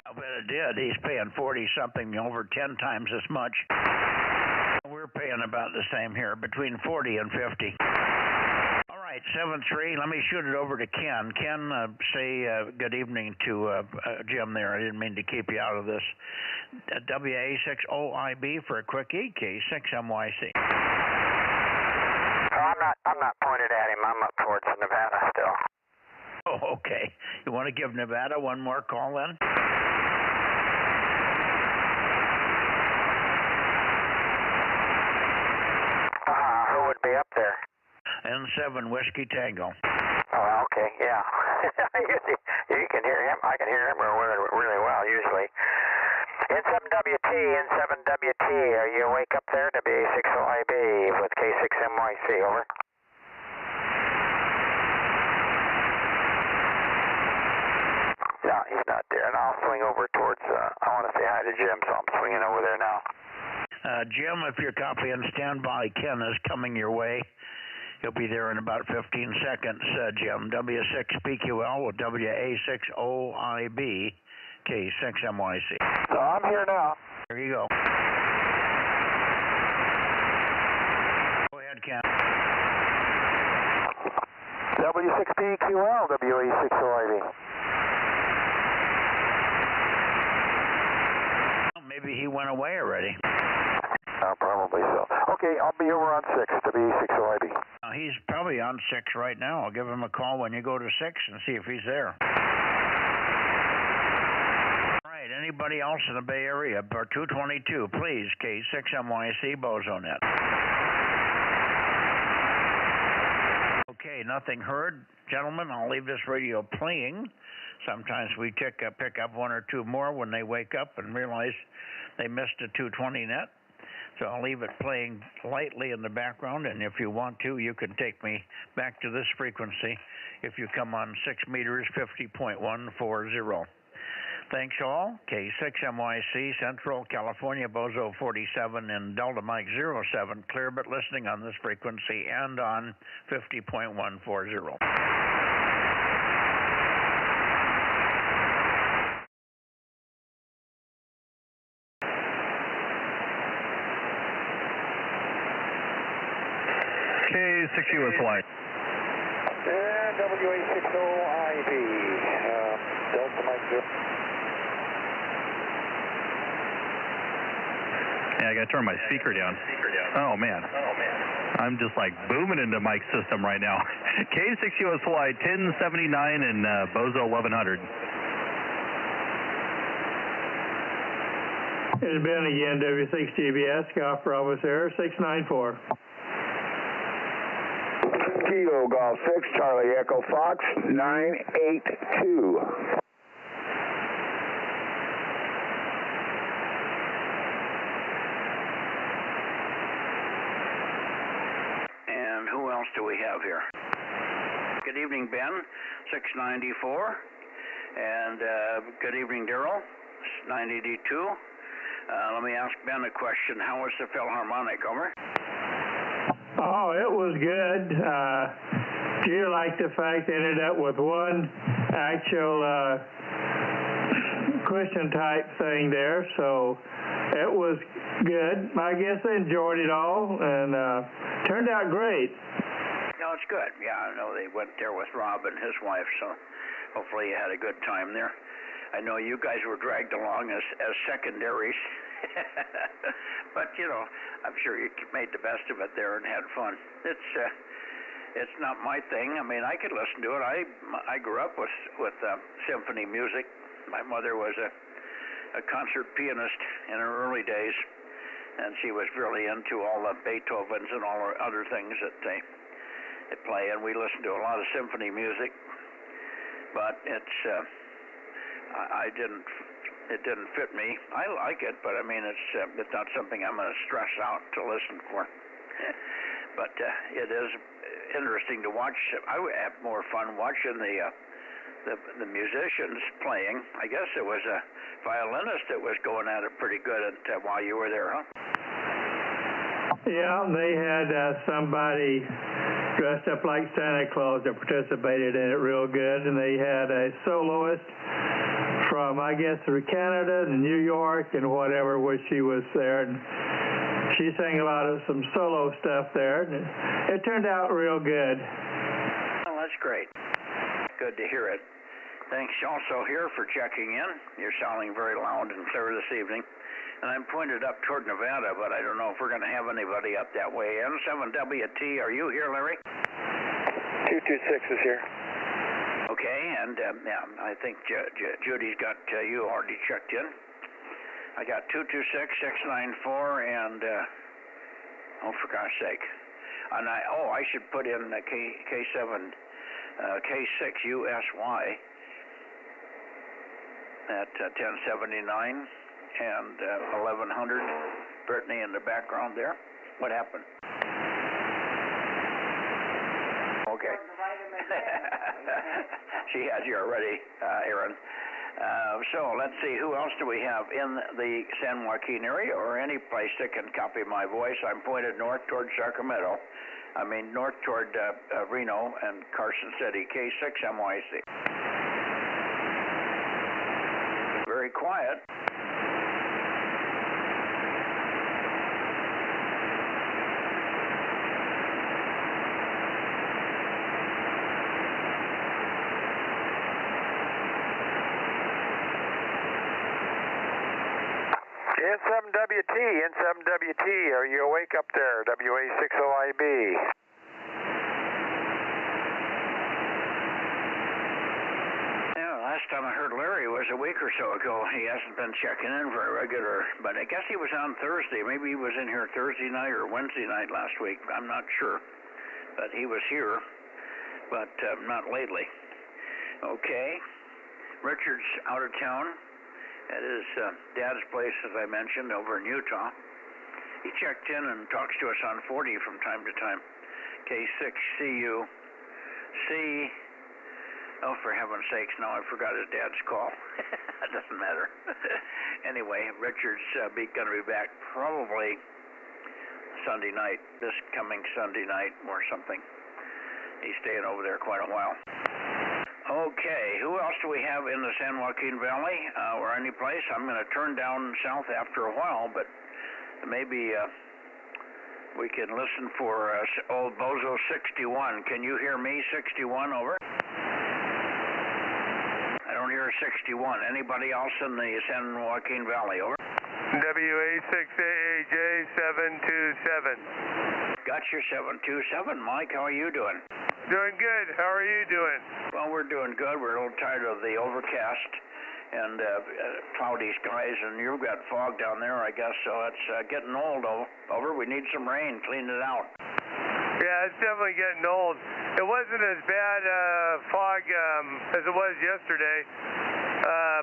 I bet it did. He's paying 40-something, over 10 times as much. We're paying about the same here, between 40 and 50. All right, 7-3. Let me shoot it over to Ken. Ken, say good evening to Jim there. I didn't mean to keep you out of this. WA6OIB for a quickie, K6MYC. I'm not pointed at him. I'm up towards Nevada still. Oh, okay. You want to give Nevada one more call then? Who would be up there? N7 Whiskey Tango. Oh, okay, yeah. You can hear him. I can hear him really well, usually. N7WT, are you awake up there? WA6OIB with K6MYC, over. No, he's not there. And I'll swing over towards, I want to say hi to Jim, so I'm swinging over there now. Jim, if you're copy and standby, Ken is coming your way. He'll be there in about 15 seconds, Jim. W6PQL with WA6OIB, K6MYC. So I'm here now. There you go. Go ahead, Ken. W6PQL, WA6OIB. Maybe he went away already. Probably so. Okay, I'll be over on 6, WA6OIB. He's probably on 6 right now. I'll give him a call when you go to 6 and see if he's there. All right, anybody else in the Bay Area? 222, please, K6MYC, Bozo Net. Okay, nothing heard. Gentlemen, I'll leave this radio playing. Sometimes we pick up one or two more when they wake up and realize they missed a 220 net. So I'll leave it playing lightly in the background, and if you want to, you can take me back to this frequency if you come on 6 meters, 50.140. Thanks all. K6MYC, Central California, Bozo 47 and Delta Mike 07, clear but listening on this frequency and on 50.140. K6 US Flight. And WA6OIB, Delta Mike 0. Yeah, I gotta turn my speaker down. Oh man. I'm just like booming into Mike's system right now. K6 US Flight 1079 and Bozo 1100. It's Ben again, W6GBS, Golf Bravo Sierra 694. Kilo Golf 6, Charlie Echo Fox 982. And who else do we have here? Good evening, Ben, 694. And good evening, Daryl, 982. Let me ask Ben a question. How was the Philharmonic, over? Oh, it was good. She liked the fact they ended up with one actual cushion type thing there, so it was good. I guess they enjoyed it all and turned out great. No, it's good. Yeah, I know they went there with Rob and his wife, so hopefully you had a good time there. I know you guys were dragged along as secondaries. But, you know, I'm sure you made the best of it there and had fun. It's not my thing. I mean, I could listen to it. I grew up with symphony music. My mother was a concert pianist in her early days, and she was really into all the Beethovens and all the other things that they play, and we listened to a lot of symphony music. but it's it didn't fit me. I like it, but I mean it's not something I'm going to stress out to listen for. But it is interesting to watch. I would have more fun watching the musicians playing. I guess it was a violinist that was going at it pretty good while you were there, huh? Yeah, they had somebody dressed up like Santa Claus that participated in it real good, and they had a soloist from, I guess, Canada and New York and whatever, where she was there. And she sang a lot of some solo stuff there, and it turned out real good. Oh, that's great. Good to hear it. Thanks also here for checking in. You're sounding very loud and clear this evening. And I'm pointed up toward Nevada, but I don't know if we're going to have anybody up that way. N7WT, are you here, Larry? 226 is here. Okay, and yeah, I think Judy's got you already checked in. I got 226, 694, and oh, for gosh sake. And I should put in K7, K6USY at 1079. And 1100, Brittany in the background there. What happened? Okay. She had you already, Aaron. So let's see, who else do we have in the San Joaquin area or any place that can copy my voice? I'm pointed north toward Sacramento. I mean north toward Reno and Carson City, K6MYC. Very quiet. N7WT, are you awake up there? WA60IB. Yeah, last time I heard Larry was a week or so ago. He hasn't been checking in very regular, but I guess he was on Thursday. Maybe he was in here Thursday night or Wednesday night last week. I'm not sure, but he was here, but not lately. Okay, Richard's out of town. At his dad's place, as I mentioned, over in Utah. He checked in and talks to us on 40 from time to time. K6CUC. Oh, for heaven's sakes, now I forgot his dad's call. It doesn't matter. Anyway, Richard's going to be back probably Sunday night, this coming Sunday night or something. He's staying over there quite a while. Okay, who else do we have in the San Joaquin Valley or any place? I'm going to turn down south after a while, but maybe we can listen for old Bozo 61. Can you hear me, 61, over? I don't hear 61. Anybody else in the San Joaquin Valley, over? WA6AJ727. Got your 727, Mike. How are you doing? Doing good. How are you doing? Well, we're doing good. We're a little tired of the overcast and cloudy skies, and you've got fog down there, I guess, so it's getting old, over. We need some rain. Clean it out. Yeah, it's definitely getting old. It wasn't as bad fog as it was yesterday,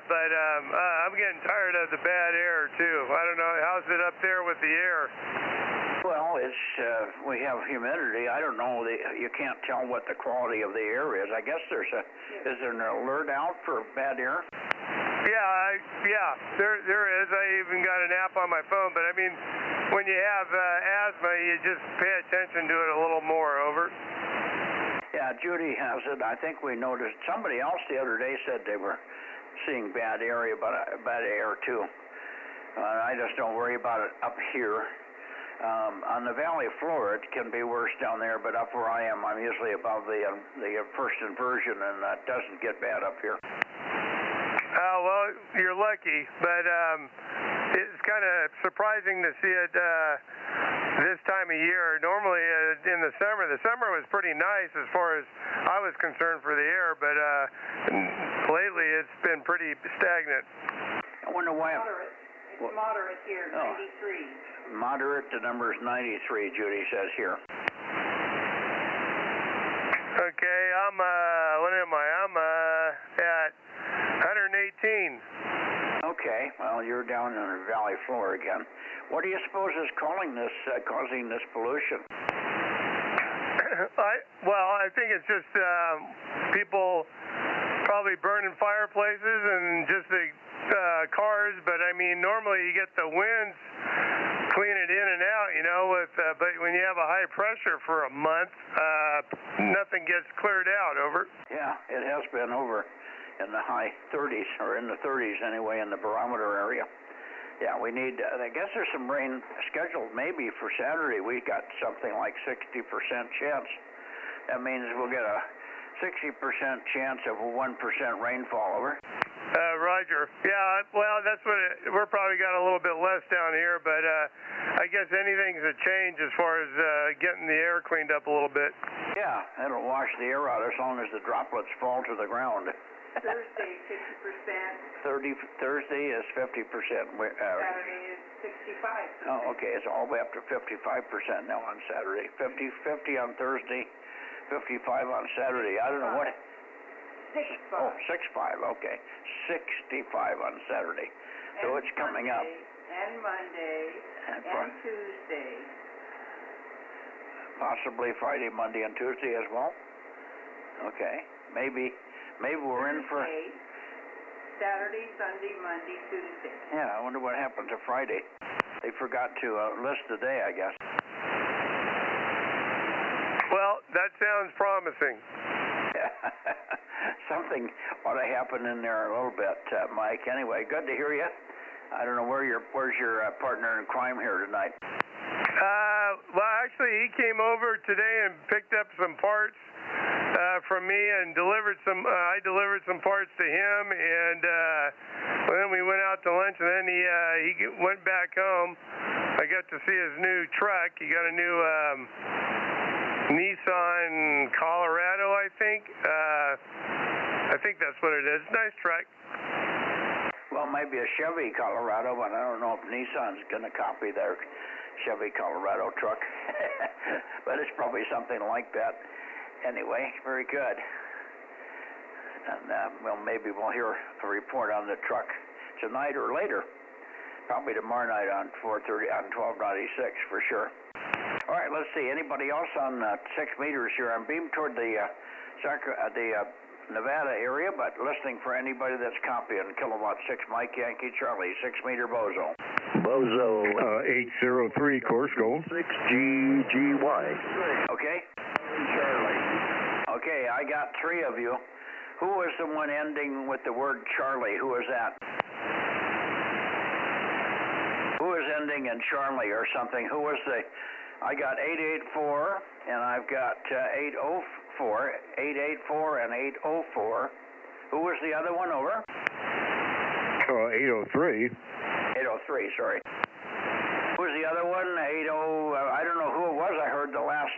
but I'm getting tired of the bad air, too. I don't know. How's it up there with the air? Well, it's we have humidity. I don't know. You can't tell what the quality of the air is. I guess is there an alert out for bad air? Yeah, there is. I even got an app on my phone. But I mean, when you have asthma, you just pay attention to it a little more. Over. Yeah, Judy has it. I think we noticed. Somebody else the other day said they were seeing bad air too. I just don't worry about it up here. On the valley floor, it can be worse down there, but up where I am, I'm usually above the first inversion, and that doesn't get bad up here. Well, you're lucky, but it's kind of surprising to see it this time of year. Normally, in the summer was pretty nice as far as I was concerned for the air, but lately it's been pretty stagnant. I wonder why. It's moderate here, 93. Moderate, the number is 93, Judy says here. Okay, what am I? I'm Okay, well, you're down on the valley floor again. What do you suppose is causing this pollution? I think it's just people probably burning fireplaces and just the cars, but I mean, normally you get the winds clean it in and out, you know, but when you have a high pressure for a month, nothing gets cleared out, over. Yeah, it has been over in the high 30s, or in the 30s anyway, in the barometer area. Yeah, we need, I guess there's some rain scheduled maybe for Saturday. We got something like 60% chance. That means we'll get a 60% chance of a 1% rainfall, over. Roger. Yeah, well, that's what we're probably got a little bit less down here, but I guess anything's a change as far as getting the air cleaned up a little bit. Yeah, it'll wash the air out as long as the droplets fall to the ground. Thursday, 50%. Thursday is 50%. Saturday is 65%. Oh, okay. It's all the way up to 55% now on Saturday. 50 on Thursday, 55 on Saturday. I don't know what. 65. Oh, 65. Okay. 65 on Saturday. So and it's coming up. And Monday, and Tuesday. Possibly Friday, Monday, and Tuesday as well. Okay. Maybe we're in for Saturday, Sunday, Monday, Tuesday. Yeah, I wonder what happened to Friday. They forgot to list the day, I guess. Well, that sounds promising. Something ought to happen in there a little bit, Mike. Anyway, good to hear you. I don't know where's your partner in crime here tonight. Well, actually, he came over today and picked up some parts from me and delivered some. I delivered some parts to him, and then we went out to lunch, and then he went back home. I got to see his new truck. He got a new Nissan Colorado, I think. I think that's what it is. Nice truck. Well, maybe a Chevy Colorado, but I don't know if Nissan's going to copy their Chevy Colorado truck. But it's probably something like that. Anyway, very good. And well, maybe we'll hear a report on the truck tonight or later. Probably tomorrow night on 4:30 on 1296 for sure. All right, let's see. Anybody else on 6 meters here? I'm beamed toward the Nevada area, but listening for anybody that's copying. Kilowatt 6 Mike Yankee Charlie, 6 meter Bozo. Bozo 803, course goal 6GGY. Okay. Charlie. Okay, I got 3 of you. Who was the one ending with the word Charlie? Who was that? Who is ending in Charlie or something? Who was the... I got 884, and I've got 804, 884 and 804. Who was the other one, over? 803. 803, sorry. Who was the other one? 80. I don't know who it was. I heard the last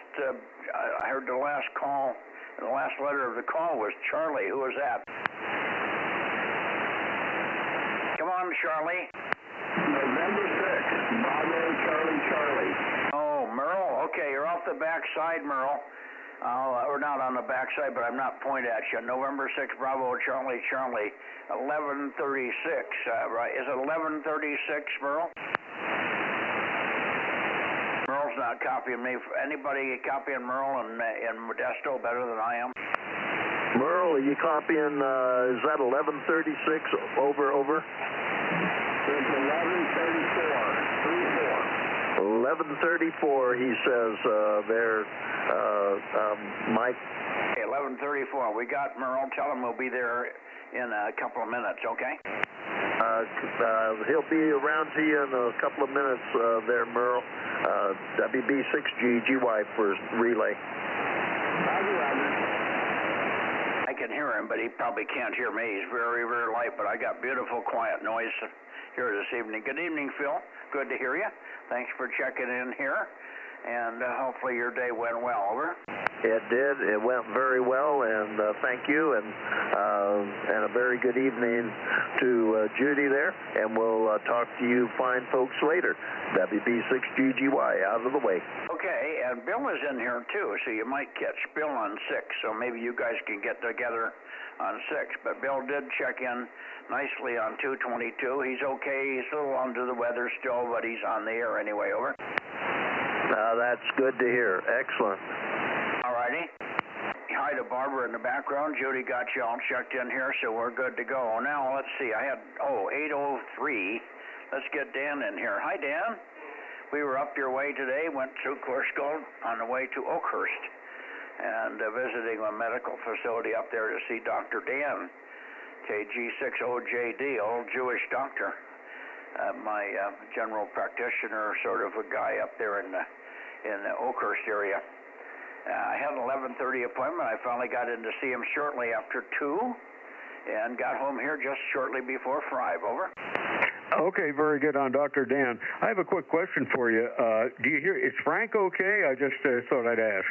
call. The last letter of the call was Charlie. Who was that? Come on, Charlie. November 6th, Bravo Charlie. Oh, Merle. Okay, you're off the back side, Merle. Or not on the back side, but I'm not pointing at you. November 6th, Bravo Charlie, 1136. Right? Is it 1136, Merle? Merle's not copying me. Anybody copying Merle in Modesto better than I am? Merle, are you copying, is that 1136? Over. It's 1134, he says there, Mike. Okay, 1134. We got Merle. Tell him we'll be there in a couple of minutes, okay? He'll be around to you in a couple of minutes there, Merle. WB6GGY for relay. I can hear him, but he probably can't hear me. He's very, very light, but I got beautiful, quiet noise here this evening. Good evening, Phil. Good to hear you. Thanks for checking in here. and hopefully your day went well. Over. It did. It went very well, and thank you, and a very good evening to Judy there, and we'll talk to you fine folks later. WB6GGY out of the way. Okay, and Bill is in here too, so you might catch Bill on 6, so maybe you guys can get together on 6. But Bill did check in nicely on 222. He's okay. He's a little under the weather still, but he's on the air anyway. Over. That's good to hear. Excellent. All righty. Hi to Barbara in the background. Judy got you all checked in here, so we're good to go. Now, let's see. I had, 803. Let's get Dan in here. Hi, Dan. We were up your way today, went through Clearskull on the way to Oakhurst and visiting a medical facility up there to see Dr. Dan, KG60JD, old Jewish doctor. My general practitioner, sort of a guy up there in the Oakhurst area. I had an 11:30 appointment. I finally got in to see him shortly after 2 and got home here just shortly before 5. Over. Okay, very good on Dr. Dan. I have a quick question for you. Do you hear, is Frank okay? I just thought I'd ask.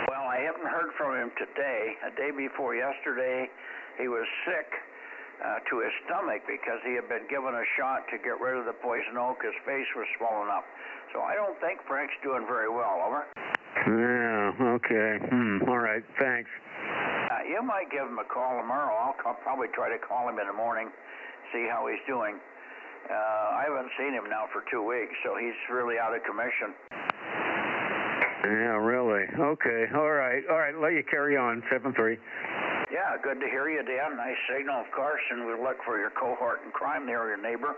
Well, I haven't heard from him today. A day before yesterday, he was sick to his stomach because he had been given a shot to get rid of the poison oak. His face was swollen up. So I don't think Frank's doing very well. Over. Yeah, okay. All right, thanks. You might give him a call tomorrow. I'll probably try to call him in the morning, see how he's doing. I haven't seen him now for 2 weeks, so he's really out of commission. Yeah, really? Okay, all right. Let you carry on, 7-3. Yeah, good to hear you, Dan. Nice signal, of course, and we'll look for your cohort in crime there, your neighbor.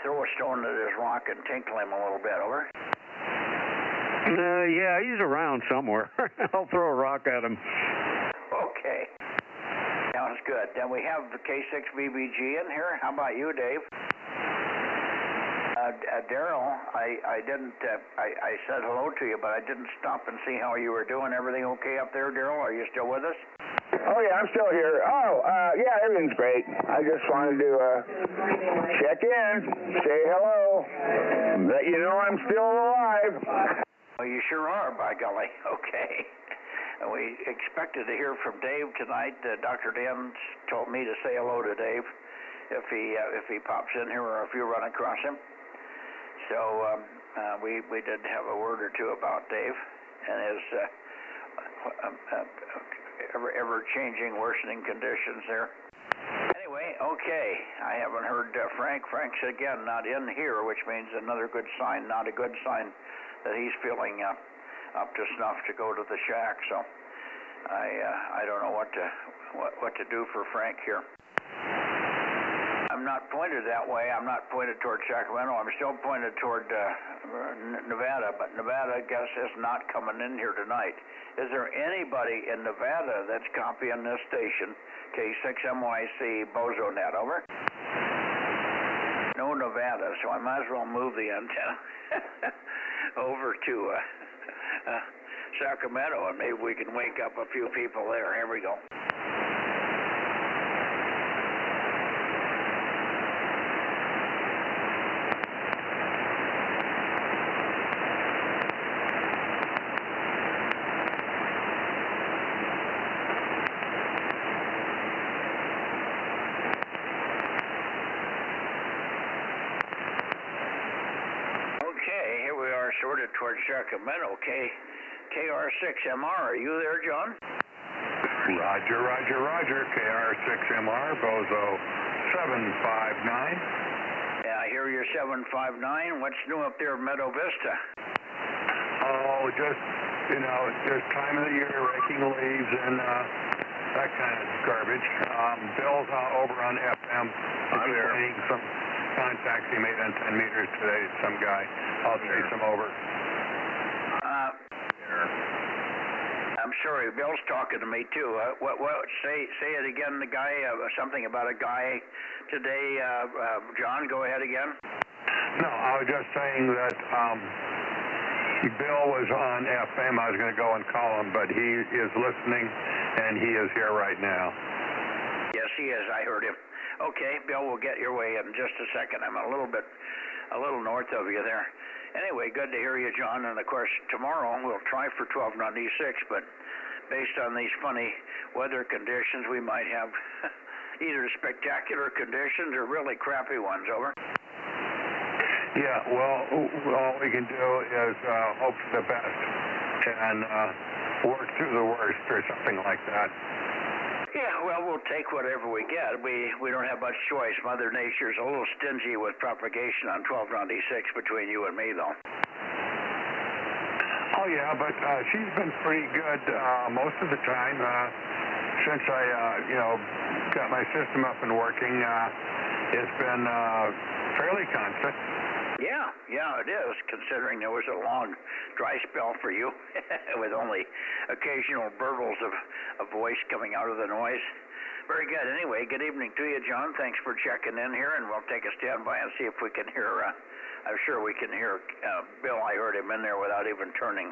Throw a stone at his rock and tinkle him a little bit. Over. Yeah, he's around somewhere. I'll throw a rock at him. Okay. Sounds good. Then we have the K6BBG in here. How about you, Dave? Daryl, I didn't, I said hello to you, but I didn't stop and see how you were doing. Everything okay up there, Daryl? Are you still with us? Oh, yeah, I'm still here. Yeah, everything's great. I just wanted to check in, say hello, let you know I'm still alive. Well, you sure are, by golly. Okay. We expected to hear from Dave tonight. Dr. Dan told me to say hello to Dave if he pops in here or if you run across him. So we did have a word or two about Dave and his ever-changing, worsening conditions there. Anyway, okay. I haven't heard Frank. Frank's again not in here, which means another good sign, not a good sign that he's feeling up to snuff to go to the shack. So I don't know what to do for Frank here. I'm not pointed that way. I'm not pointed toward Sacramento. I'm still pointed toward Nevada, but Nevada, I guess, is not coming in here tonight. Is there anybody in Nevada that's copying this station, K6MYC Bozo Net? Over. No Nevada, so I might as well move the antenna over to Sacramento, and maybe we can wake up a few people there. Here we go. Sorted towards Sacramento. KR6MR. Are you there, John? Roger. KR6MR, Bozo 759. Yeah, I hear you're 759. What's new up there in Meadow Vista? Oh, just time of the year, raking leaves and that kind of garbage. Bill's over on FM. I'm here. Some contacts he made on 10 meters today. Some guy. I'll chase him over. I'm sorry, Bill's talking to me too. What? Say it again. The guy, something about a guy today. John, go ahead again. No, I was just saying that Bill was on FM. I was going to go and call him, but he is listening, and he is here right now. Yes, he is. I heard him. Okay, Bill, we'll get your way in just a second. I'm a little north of you there. Anyway, good to hear you, John. And of course, tomorrow we'll try for 1296, but based on these funny weather conditions, we might have either spectacular conditions or really crappy ones. Over. Yeah, well, all we can do is hope for the best and work through the worst or something like that. Yeah, well, we'll take whatever we get. We don't have much choice. Mother Nature's a little stingy with propagation on 1296 between you and me, though. Oh, yeah, but she's been pretty good most of the time since I, got my system up and working. It's been fairly constant. Yeah, it is, considering there was a long dry spell for you with only occasional burbles of voice coming out of the noise. Very good. Anyway, good evening to you, John. Thanks for checking in here, and we'll take a standby and see if we can hear, I'm sure we can hear Bill. I heard him in there without even turning.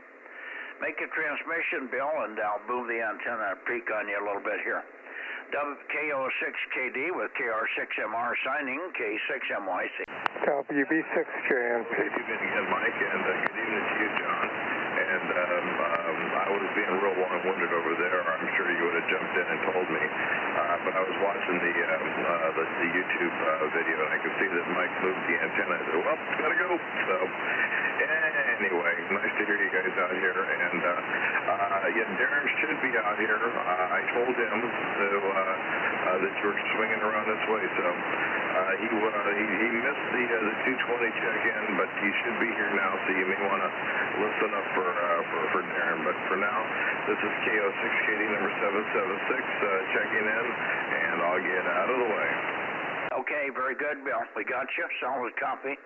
Make a transmission, Bill, and I'll move the antenna and peek on you a little bit here. KO6KD with KR6MR signing, K6MYC. Good WB6JNP. evening again, Mike, and good evening to you, John. And I was being real long-winded over there. I'm sure you would have jumped in and told me. But I was watching the YouTube video, and I could see that Mike moved the antenna. I said, well, gotta go. So, anyway, nice to hear you guys out here. And, Darren should be out here. I told him that you were swinging around this way. So, he missed the 220 check-in, but he should be here now, so you may want to listen up for Darren. But for now, this is KO6KD number 776 checking in, and I'll get out of the way. Okay, very good, Bill. We got you. Solid copy.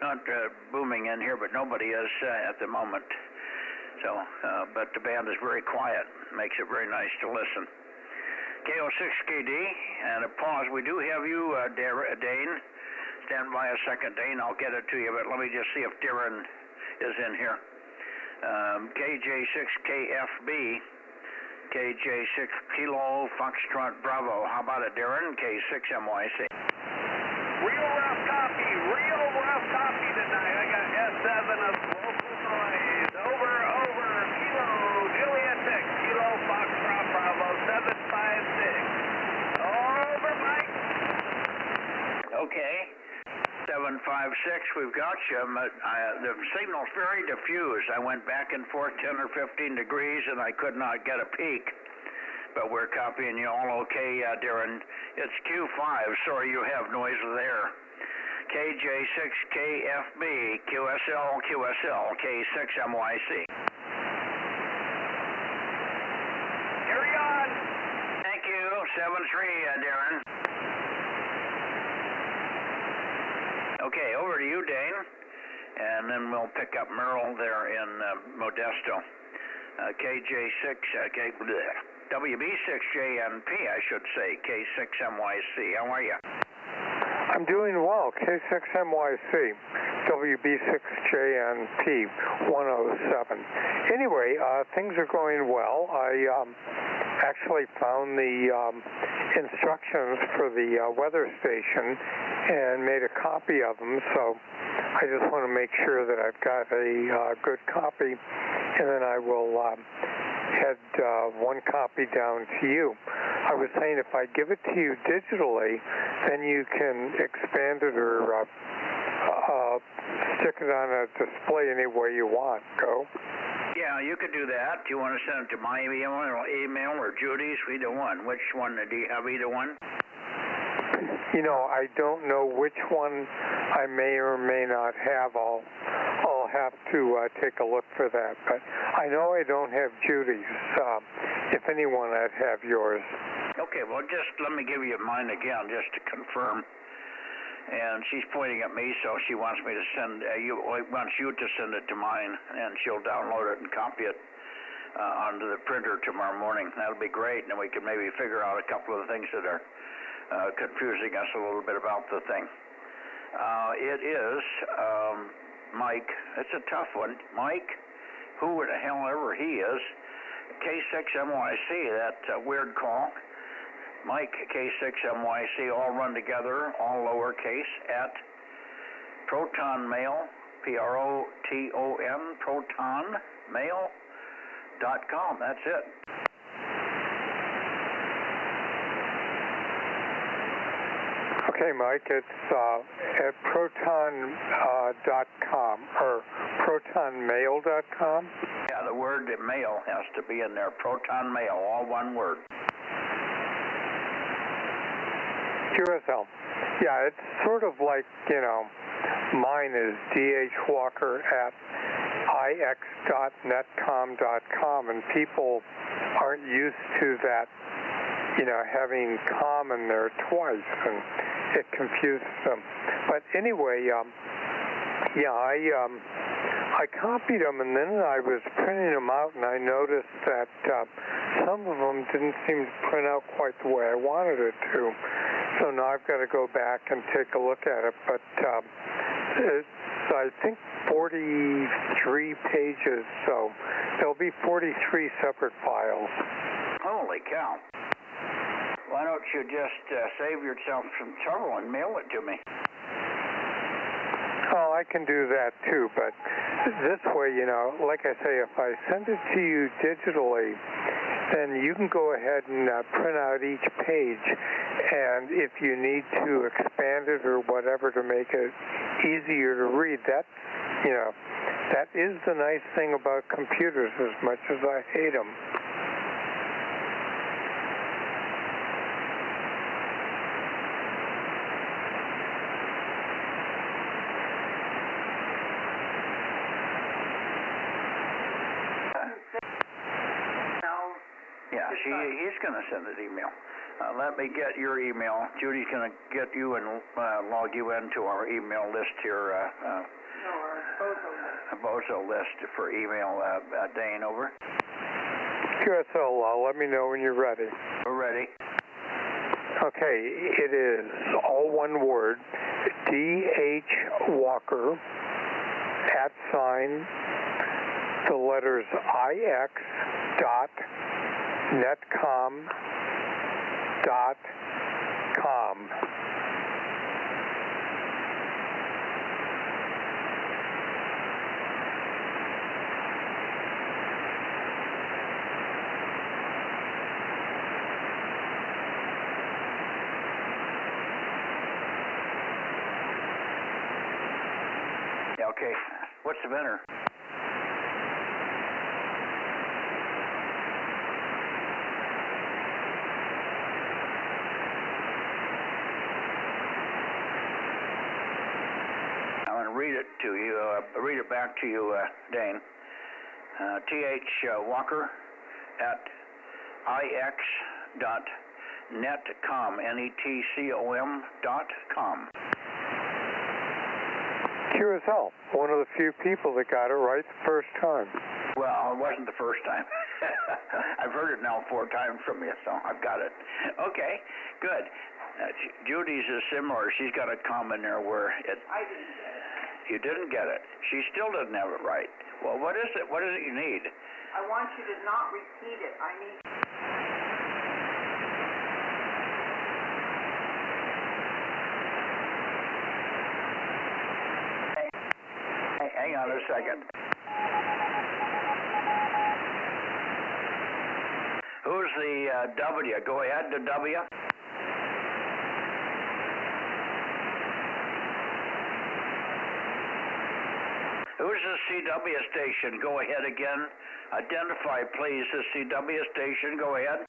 Not booming in here, but nobody is at the moment. So, but the band is very quiet. Makes it very nice to listen. KO6KD, and a pause. We do have you, Dane. Stand by a second, Dane. I'll get it to you, but let me just see if Darren is in here. KJ6KFB, KJ6 Kilo Foxtrot Bravo. How about it, Darren? K6MYC. Real rough copy tonight. I got S7 of local noise. Over, Kilo, Juliet 6, Kilo Foxtrot Bravo 756. Over, Mike. Okay. 756, we've got you. The signal's very diffused. I went back and forth 10 or 15 degrees, and I could not get a peak. But we're copying you all okay, Darren. It's Q5, sorry you have noise there. KJ6KFB, QSL, K6MYC. Carry on. Thank you. 7-3, Darren. Okay, over to you, Dane, and then we'll pick up Merle there in Modesto. WB6JNP, I should say, K6MYC. How are you? I'm doing well. K6MYC, WB6JNP 107. Anyway, things are going well. I actually found the instructions for the weather station and made a copy of them, so I just want to make sure that I've got a good copy, and then I will head one copy down to you. I was saying if I give it to you digitally, then you can expand it or stick it on a display any way you want. Go. Yeah, you could do that. Do you want to send it to my email or Judy's? Either one. Which one? Do you have either one? You know, I don't know which one I may or may not have. I'll have to take a look for that. But I know I don't have Judy's. If anyone, I'd have yours. Okay, well, just let me give you mine again, just to confirm. And she's pointing at me, so she wants me to send wants you to send it to mine, and she'll download it and copy it onto the printer tomorrow morning. That'll be great, and then we can maybe figure out a couple of things that are confusing us a little bit about the thing. It is Mike. It's a tough one. Mike, who the hell ever he is, K6MYC, that weird call. Mike, K6MYC, all run together, all lowercase, at protonmail, Proton, protonmail.com. That's it. Okay, Mike, it's at proton.com or protonmail.com? Yeah, the word mail has to be in there. Proton Mail, all one word. QSL. Yeah, it's sort of like, mine is dhwalker at ix.netcom.com, and people aren't used to that, having com in there twice, and it confuses them. But anyway, I copied them, and then I was printing them out, and I noticed that some of them didn't seem to print out quite the way I wanted it to. So now I've got to go back and take a look at it. But it's, I think, 43 pages, so there'll be 43 separate files. Holy cow. Why don't you just save yourself some trouble and mail it to me? Oh, I can do that too, but this way, like I say, if I send it to you digitally, then you can go ahead and print out each page, and if you need to expand it or whatever to make it easier to read, that is the nice thing about computers, as much as I hate them. Yeah, he's going to send an email. Let me get your email. Judy's going to get you and log you into our email list here. Bozo list for email. Dane, over. QSL, let me know when you're ready. We're ready. Okay, it is all one word, dhwalker, @ the letters ix.netcom.com. Okay, what's the banner? I'm going to read it to you, read it back to you, Dane. T.H. Walker at ix.netcom, netcom.com. QSL, one of the few people that got it right the first time. Well, it wasn't the first time. I've heard it now 4 times from you, so I've got it. Okay, good. Judy's is similar. She's got a comment there where it... I didn't get it. You didn't get it. She still doesn't have it right. Well, what is it? What is it you need? I want you to not repeat it. I need... Hang on a second. Who's the W? Go ahead, the W. Who's the CW station? Go ahead again. Identify, please, the CW station. Go ahead.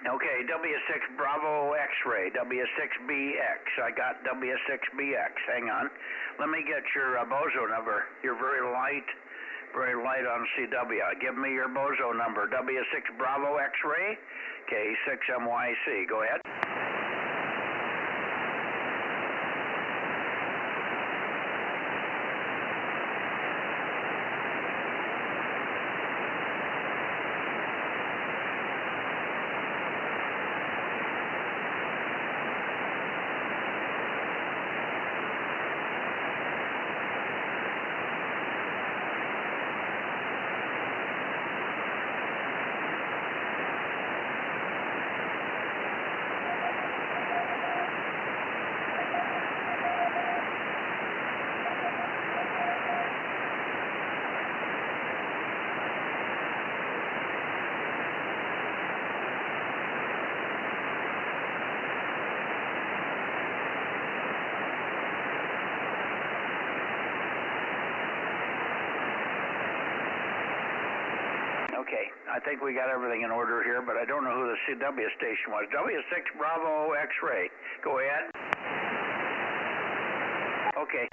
Okay, W6 Bravo X-ray, W6BX. I got W6BX. Hang on. Let me get your Bozo number. You're very light on CW. Give me your Bozo number, W6 Bravo X-ray, K6MYC. Go ahead. Okay, I think we got everything in order here, but I don't know who the CW station was. W6 Bravo X-ray. Go ahead. Okay.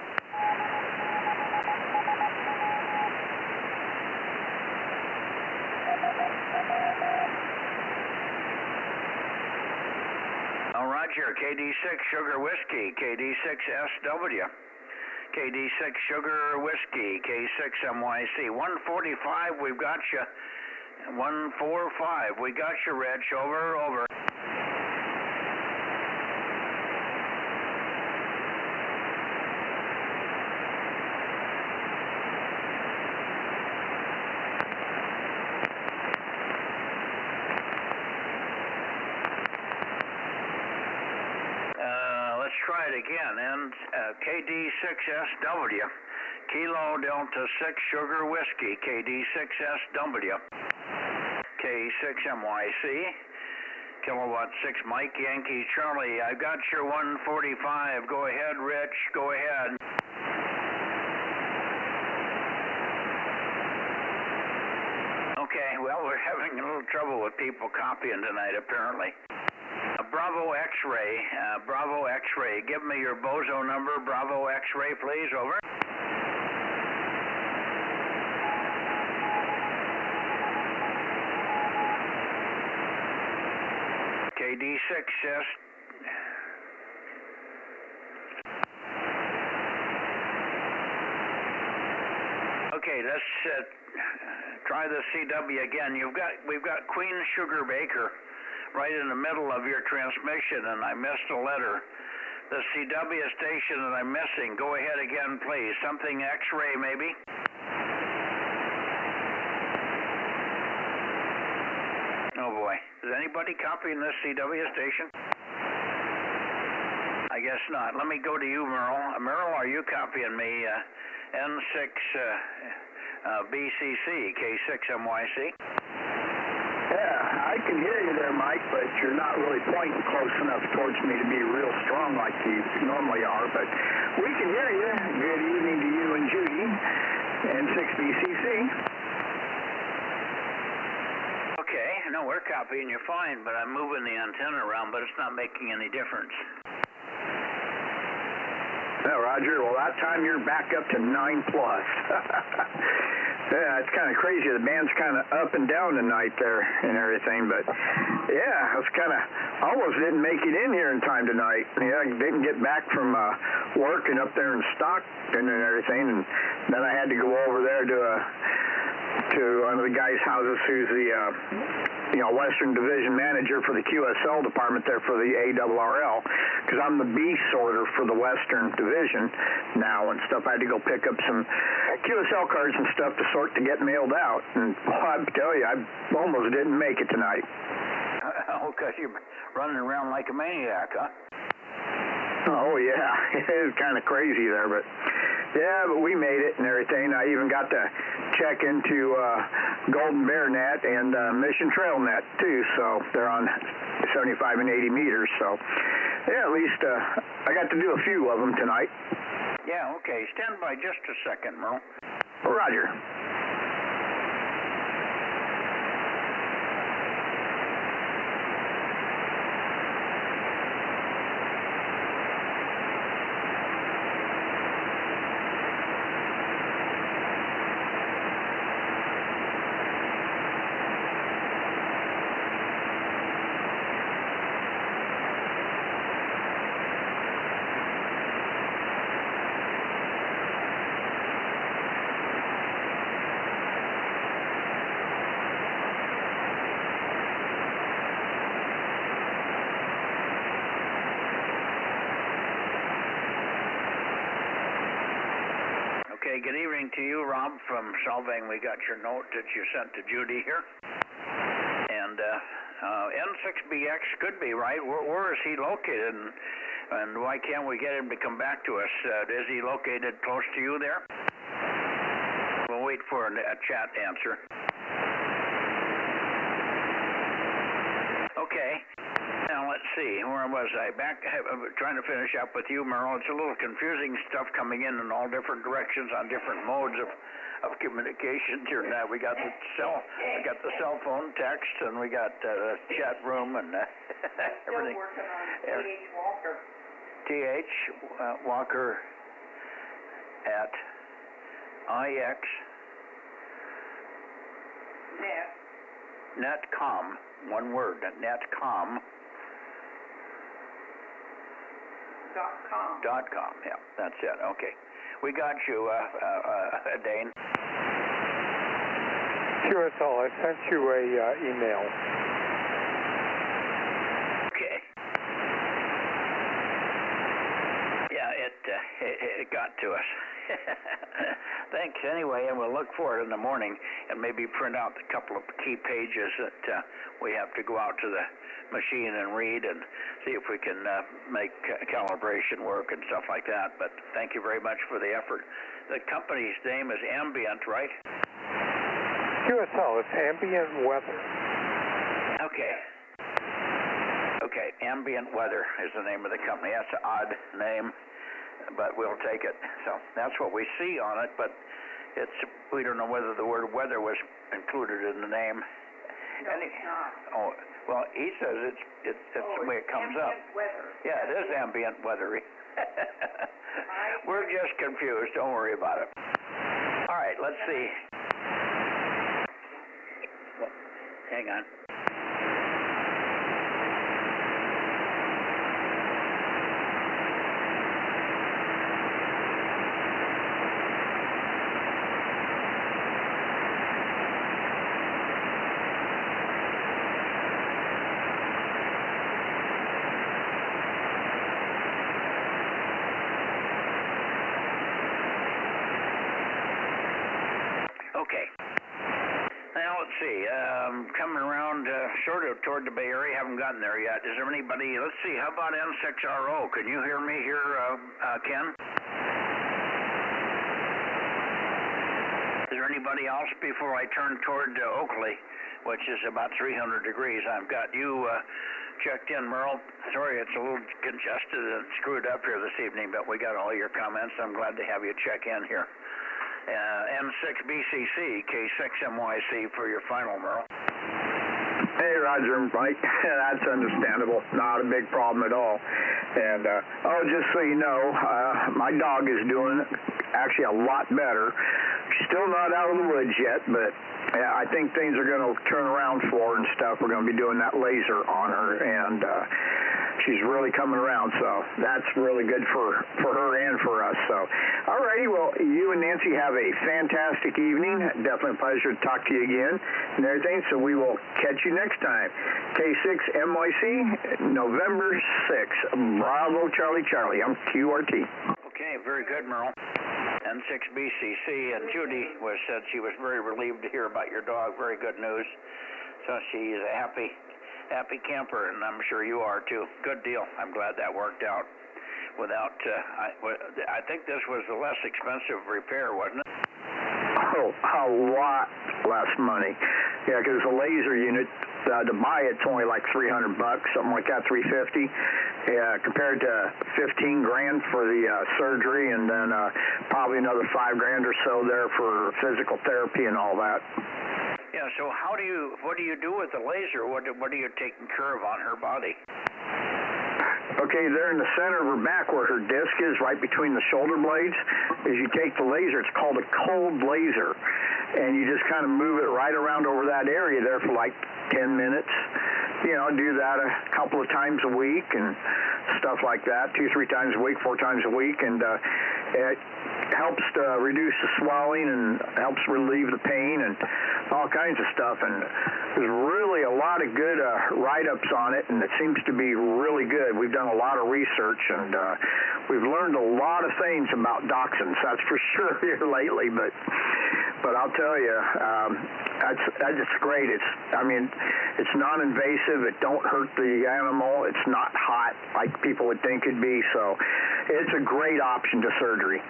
Roger, KD6 Sugar Whiskey, KD6SW. KD6 Sugar Whiskey, K6MYC. 145, we've got you. 145, we got you, Rich. Over. Let's try it again. And KD6SW, Kilo Delta 6 Sugar Whiskey, KD6SW, K6MYC, Kilowatt 6 Mike Yankee Charlie. I got your 145. Go ahead, Rich. Go ahead. Okay, well, we're having a little trouble with people copying tonight, apparently. Bravo X-ray. Give me your Bozo number, Bravo X-ray, please. Over. KD6S. Okay, let's try the CW again. We've got Queen Sugar Baker right in the middle of your transmission, and I missed a letter. The CW station that I'm missing. Go ahead again, please. Something X-ray, maybe? Oh, boy. Is anybody copying this CW station? I guess not. Let me go to you, Merle. Merle, are you copying me? N6 BCC, K6MYC? Yeah, I can hear you there, Mike, but you're not really pointing close enough towards me to be real strong like you normally are, but we can hear you. Good evening to you and Judy, N6BCC. Okay, no, we're copying you fine, but I'm moving the antenna around, but it's not making any difference. Yeah, Roger, well, that time you're back up to 9+. Yeah, it's kind of crazy. The band's kind of up and down tonight there and everything, but yeah, I was almost didn't make it in here in time tonight. Yeah, I didn't get back from work and up there in Stockton and everything, and then I had to go over there to one of the guys' houses who's the Western Division Manager for the QSL department there for the ARRL, because I'm the B sorter for the Western Division now and stuff. I had to go pick up some QSL cards and stuff to sort to get mailed out, and I tell you, I almost didn't make it tonight. Oh, because you're running around like a maniac, huh? Oh, yeah. It was kind of crazy there, but yeah, but we made it and everything. I even got to check into Golden Bear Net and Mission Trail Net, too, so they're on 75 and 80 meters, so yeah, at least I got to do a few of them tonight. Yeah, okay. Stand by just a second, Merle. Roger. Okay, good evening to you, Rob, from Solvang. We got your note that you sent to Judy here. And N6BX could be right. Where is he located, and why can't we get him to come back to us? Is he located close to you there? We'll wait for a chat answer. Okay. Now, let's see, where was I? Back, trying to finish up with you, Merle. It's a little confusing stuff coming in all different directions on different modes of communication here. Now we got the cell phone, text, and we got the chat room and everything. Still working on T.H. Walker. T.H. Walker at IX Netcom, one word, Netcom. .com, yeah, that's it. Okay, we got you, Dane. QSL, I sent you a email. Okay. Yeah, it got to us. Thanks anyway, and we'll look for it in the morning and maybe print out a couple of key pages that we have to go out to the machine and read and see if we can make calibration work and stuff like that. But thank you very much for the effort. The company's name is Ambient, right? QSL, it's Ambient Weather. Okay. Okay, Ambient Weather is the name of the company. That's an odd name, but we'll take it. So that's what we see on it, but we don't know whether the word weather was included in the name. No, it's not. Oh, well, he says it's the way it comes up. Weather. Yeah, it is ambient weathery. We're just confused. Don't worry about it. All right, let's see. Well, hang on. Okay. Now, let's see. Coming around sort of toward the Bay Area. Haven't gotten there yet. Is there anybody? Let's see. How about N6RO? Can you hear me here, Ken? Is there anybody else before I turn toward Oakley, which is about 300 degrees? I've got you checked in, Merle. Sorry, it's a little congested and screwed up here this evening, but we got all your comments. I'm glad to have you check in here. M6BCC, K6MYC for your final, Merle. Hey, Roger and Mike. That's understandable. Not a big problem at all. And, just so you know, my dog is doing actually a lot better. Still not out of the woods yet, but I think things are going to turn around for her and stuff. We're going to be doing that laser on her, and she's really coming around, so that's really good for her and for us. So, all righty, well, you and Nancy have a fantastic evening. Definitely a pleasure to talk to you again and everything, so we will catch you next time. K6MYC, November 6th. Bravo, Charlie, Charlie. I'm QRT. Okay, very good, Merle. N6BCC, and Judy said she was very relieved to hear about your dog. Very good news. So she's a happy camper, and I'm sure you are too. Good deal. I'm glad that worked out. Without, I think this was the less expensive repair, wasn't it? Oh, a lot less money. Yeah, because the laser unit, to buy it's only like $300, something like that, $350. Yeah, compared to $15 grand for the surgery, and then probably another $5 grand or so there for physical therapy and all that. Yeah. So what do you do with the laser? What are you taking care of on her body? Okay, there in the center of her back where her disc is, right between the shoulder blades, as you take the laser, it's called a cold laser, and you just kind of move it right around over that area there for like 10 minutes. You know, do that a couple of times a week and stuff like that, 2-3 times a week, 4 times a week, and it helps to reduce the swelling and helps relieve the pain and all kinds of stuff. And there's really a lot of good write-ups on it, and it seems to be really good. We've done a lot of research, and we've learned a lot of things about dachshunds, that's for sure here lately. But I'll tell you, that's great. It's non-invasive. It don't hurt the animal. It's not hot like people would think it'd be. So it's a great option to surgery.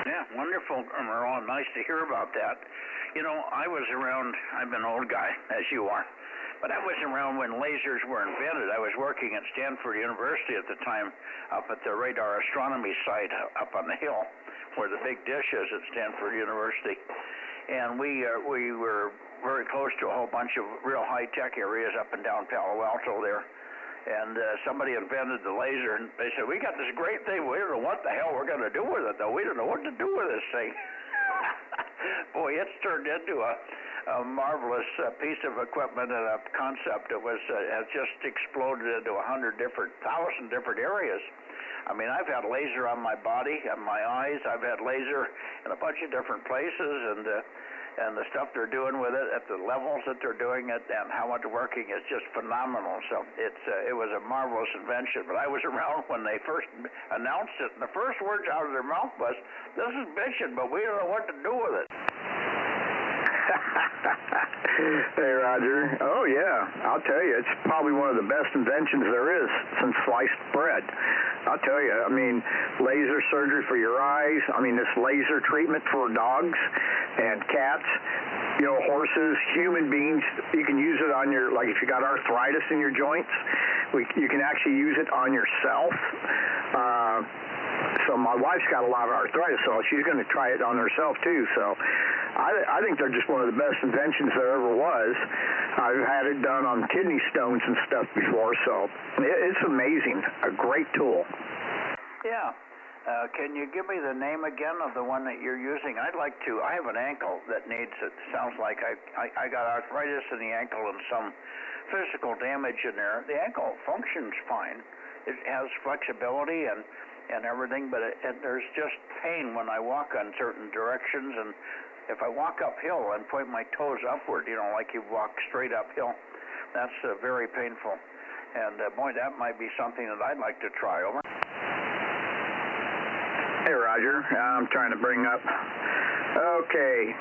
Yeah, wonderful, Merle. Nice to hear about that. You know, I've been an old guy, as you are, But I wasn't around when lasers were invented. I was working at Stanford University at the time, up at the radar astronomy site up on the hill, where the big dish is at Stanford University. And we were very close to a whole bunch of real high-tech areas up and down Palo Alto there. And somebody invented the laser, and they said, we got this great thing. We don't know what the hell we're going to do with it, though. We don't know what to do with this thing. Boy, it's turned into a marvelous piece of equipment and a concept. It has just exploded into 100,000 different areas. I mean, I've had laser on my body, on my eyes. I've had laser in a bunch of different places, and the stuff they're doing with it at the levels that they're doing it and how it's working is just phenomenal. So it was a marvelous invention. But I was around when they first announced it, and the first words out of their mouth was, "This is bitchin', but we don't know what to do with it." Hey, Roger. Oh, yeah. I'll tell you, it's probably one of the best inventions there is since sliced bread. I'll tell you, I mean, laser surgery for your eyes. I mean, this laser treatment for dogs and cats, you know, horses, human beings. You can use it on your, like if you got arthritis in your joints, you can actually use it on yourself. So my wife's got a lot of arthritis, so she's going to try it on herself too. So I think they're just one of the best inventions there ever was. I've had it done on kidney stones and stuff before, so it's amazing. A great tool. Yeah. Can you give me the name again of the one that you're using? I'd like to. I have an ankle that needs, it sounds like I got arthritis in the ankle and some physical damage in there. The ankle functions fine. It has flexibility and everything, but there's just pain when I walk on certain directions, and if I walk uphill and point my toes upward, you know, like you walk straight uphill, that's very painful. And boy, that might be something that I'd like to try. Over. Hey, Roger. I'm trying to bring up. Okay.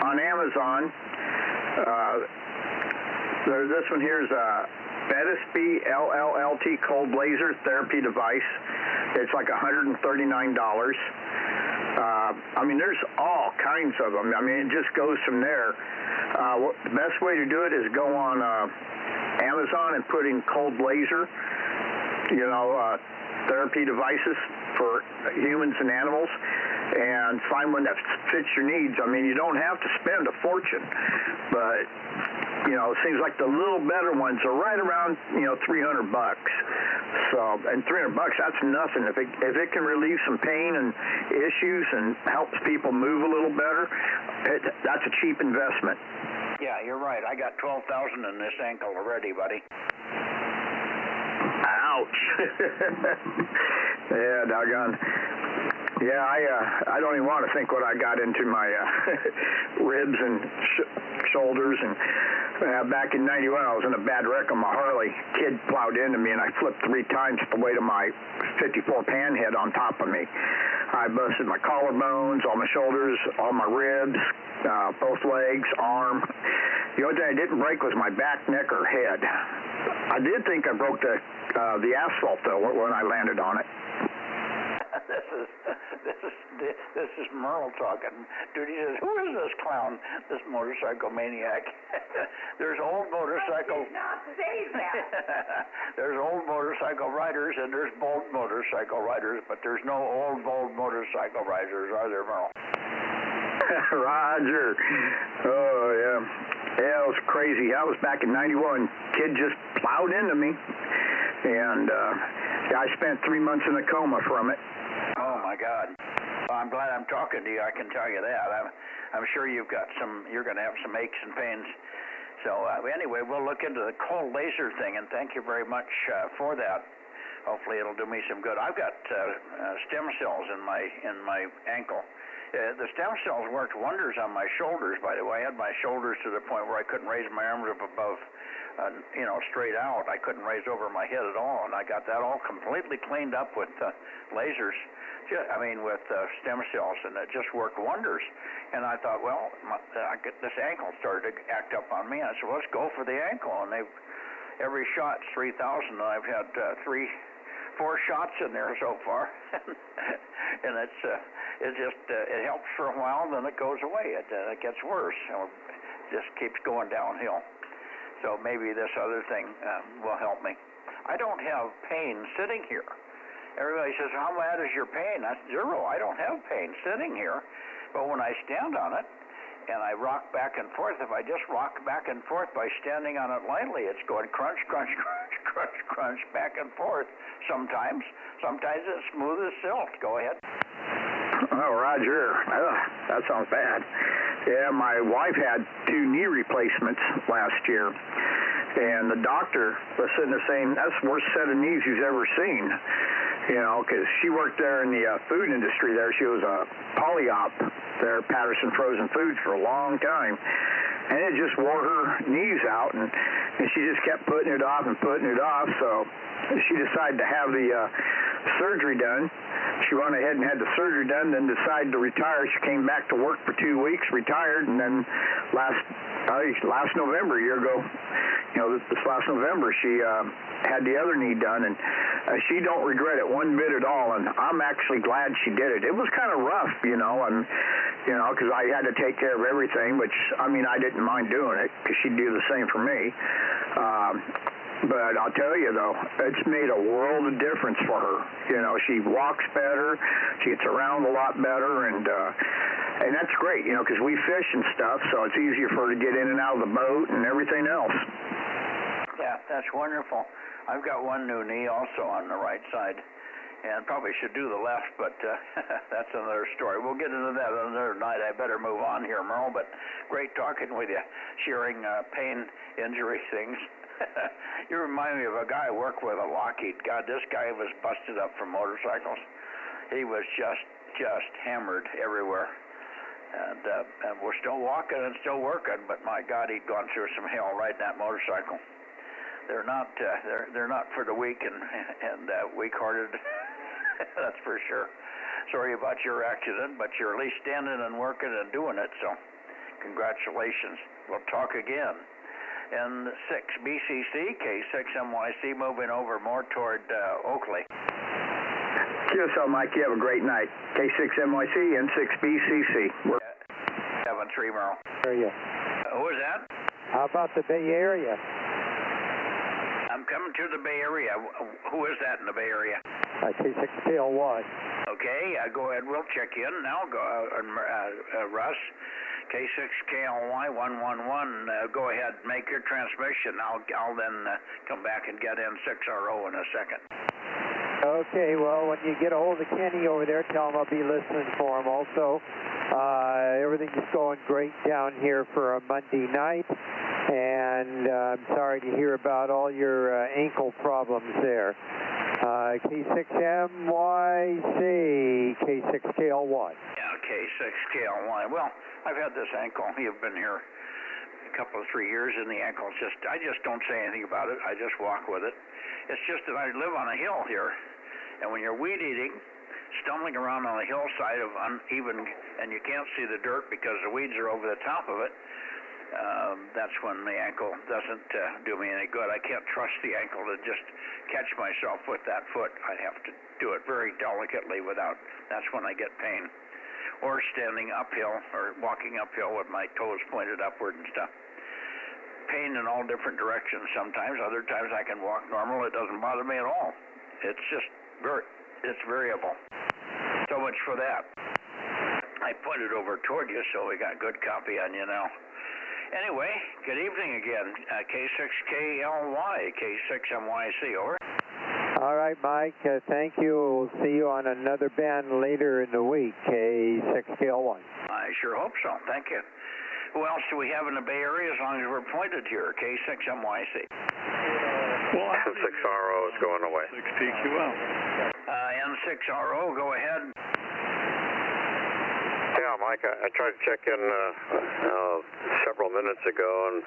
On Amazon, this one here is a Betis LLT cold laser therapy device. It's like $139. I mean, there's all kinds of them. I mean, it just goes from there. The best way to do it is go on Amazon and put in cold laser, you know, therapy devices for humans and animals, and find one that fits your needs. I mean, you don't have to spend a fortune, but you know, it seems like the little better ones are right around, you know, $300. So, and $300, that's nothing. If it can relieve some pain and issues and helps people move a little better, that's a cheap investment. Yeah, you're right. I got 12,000 in this ankle already, buddy. Ouch. Yeah, doggone. Yeah, I don't even want to think what I got into my ribs and shoulders. And back in '91, I was in a bad wreck on my Harley. Kid plowed into me, and I flipped 3 times the weight of my 54 panhead on top of me. I busted my collarbones, all my shoulders, all my ribs, both legs, arm. The only thing I didn't break was my back, neck, or head. I did think I broke the asphalt, though, when I landed on it. This is Merle talking. Dude, he says, who is this clown, this motorcycle maniac? There's old motorcycle... I did not say that. There's old motorcycle riders and there's bold motorcycle riders, but there's no old, bold motorcycle riders, are there, Merle? Roger. Oh, yeah. Yeah, it was crazy. I was back in '91. Kid just plowed into me, and I spent 3 months in a coma from it. Oh my God! Well, I'm glad I'm talking to you. I can tell you that. I'm sure you're going to have some aches and pains. So anyway, we'll look into the cold laser thing, and thank you very much for that. Hopefully, it'll do me some good. I've got stem cells in my ankle. The stem cells worked wonders on my shoulders. By the way, I had my shoulders to the point where I couldn't raise my arms up above, straight out. I couldn't raise over my head at all, and I got that all completely cleaned up with lasers. With stem cells, and it just worked wonders. And I thought, well, this ankle started to act up on me. I said, well, let's go for the ankle. And every shot's 3,000, and I've had 4 shots in there so far. And it helps for a while, then it goes away. It gets worse. It just keeps going downhill. So maybe this other thing will help me. I don't have pain sitting here. Everybody says, how bad is your pain? That's 0. I don't have pain sitting here. But when I stand on it and I rock back and forth, if I just rock back and forth by standing on it lightly, it's going crunch, crunch, crunch, crunch, crunch, back and forth sometimes. Sometimes it's smooth as silk. Go ahead. Oh, Roger. That sounds bad. Yeah, my wife had 2 knee replacements last year, and the doctor was sitting there saying, that's the worst set of knees he's ever seen. You know, because she worked there in the food industry there. She was a polyop there at Patterson Frozen Foods for a long time. And it just wore her knees out, and she just kept putting it off and putting it off. So she decided to have the surgery done. She went ahead and had the surgery done, then decided to retire. She came back to work for 2 weeks, retired, and then last November, a year ago, this last November, she had the other knee done, and she don't regret it one bit at all. And I'm actually glad she did it. It was kind of rough, because I had to take care of everything, which, I didn't mind doing it because she'd do the same for me. But I'll tell you, though, it's made a world of difference for her. She walks better, she gets around a lot better, and that's great, because we fish and stuff, so it's easier for her to get in and out of the boat and everything else. Yeah, that's wonderful. I've got one new knee also on the right side, and probably should do the left, but that's another story. We'll get into that another night. I better move on here, Merle, but great talking with you, sharing pain injury things. You remind me of a guy I worked with at Lockheed. God, this guy was busted up from motorcycles. He was just hammered everywhere. And we're still walking and still working, but my God, he'd gone through some hell riding that motorcycle. They're not for the weak and weak-hearted. That's for sure. Sorry about your accident, but you're at least standing and working and doing it, so congratulations. We'll talk again. N6 BCC, K6MYC, moving over more toward Oakley. QSL, Mike, you have a great night. K6MYC, N6 BCC. 7-3, Merle. Area. Who is that? How about the Bay Area? I'm coming to the Bay Area. Who is that in the Bay Area? K6KLY. Okay, go ahead. We'll check in now. Go, Russ. K6KLY 111. Go ahead. Make your transmission. I'll then come back and get N6RO in a second. Okay, well, when you get a hold of Kenny over there, tell him I'll be listening for him also. Everything is going great down here for a Monday night, and I'm sorry to hear about all your ankle problems there. K6MYC, K6KLY. Yeah, K6KLY. Well, I've had this ankle. You've been here a couple of 3 years, and the ankle I just don't say anything about it. I just walk with it. It's just that I live on a hill here, and when you're weed eating, stumbling around on a hillside of uneven, and you can't see the dirt because the weeds are over the top of it, that's when the ankle doesn't do me any good. I can't trust the ankle to just catch myself with that foot. I have to do it very delicately that's when I get pain. Or standing uphill or walking uphill with my toes pointed upward and stuff. Pain in all different directions sometimes. Other times I can walk normal. It doesn't bother me at all. It's just it's variable. So much for that. I pointed over toward you, so we got good copy on you now. Anyway, good evening again. K6KLY, K6MYC, over. All right, Mike, thank you. We'll see you on another band later in the week, K6KLY. I sure hope so. Thank you. Who else do we have in the Bay Area as long as we're pointed here? K6MYC. Well, N6RO is going away. 6TQL. N6RO, go ahead. Yeah, Mike, I tried to check in several minutes ago and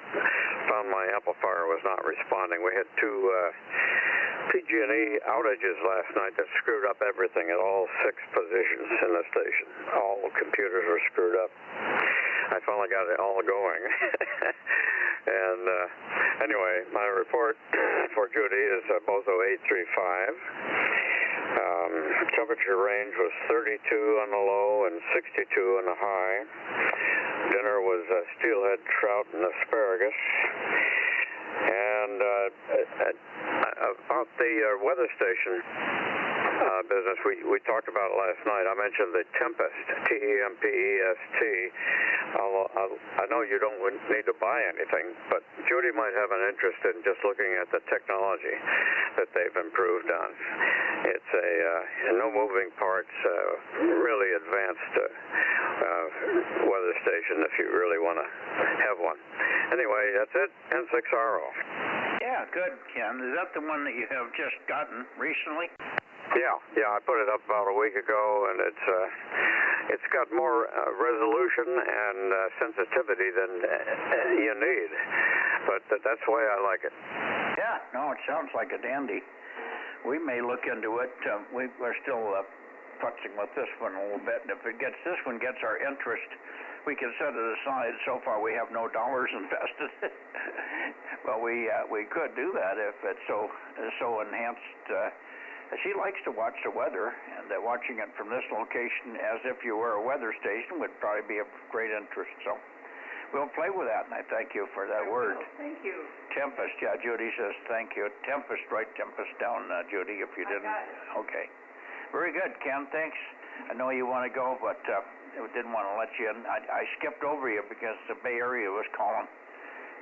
found my amplifier was not responding. We had two PG&E outages last night that screwed up everything at all 6 positions in the station. All the computers were screwed up. I finally got it all going. And anyway, my report for Judy is Bozo 835. Temperature range was 32 on the low and 62 on the high. Dinner was steelhead trout and asparagus. And about the weather station business, we talked about it last night. I mentioned the Tempest, T-E-M-P-E-S-T. I know you don't need to buy anything, but Judy might have an interest in just looking at the technology that they've improved on. It's a no moving parts, really advanced weather station if you really want to have one. Anyway, that's it. N6RO. Yeah, good, Ken. Is that the one that you have just gotten recently? Yeah, I put it up about a week ago, and it's got more resolution and sensitivity than you need, but that's the way I like it. Yeah, no, it sounds like a dandy. We may look into it. We're still futzing with this one a little bit, and if this one gets our interest, we can set it aside. So far, we have no dollars invested. But we could do that if it's so enhanced. She likes to watch the weather, and watching it from this location as if you were a weather station would probably be of great interest. So we'll play with that, and I thank you for that word. Thank you. Tempest, yeah, Judy says thank you. Tempest, write Tempest down, Judy, if you didn't. Okay. Very good, Ken, thanks. I know you want to go, but didn't want to let you in. I skipped over you because the Bay Area was calling,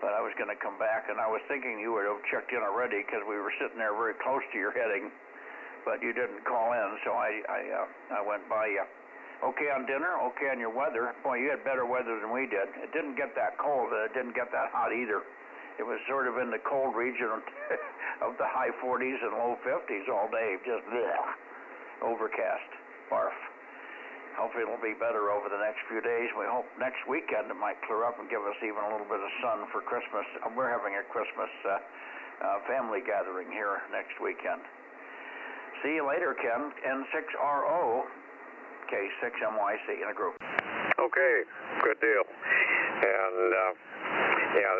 but I was going to come back, and I was thinking you would have checked in already because we were sitting there very close to your heading. But you didn't call in, so I went by you. Okay on dinner, okay on your weather. Boy, you had better weather than we did. It didn't get that cold, and it didn't get that hot either. It was sort of in the cold region of the high 40s and low 50s all day, just bleh, overcast, barf. Hopefully it'll be better over the next few days. We hope next weekend it might clear up and give us even a little bit of sun for Christmas. We're having a Christmas family gathering here next weekend. See you later, Ken. N6RO, K6MYC in a group. Okay, good deal. And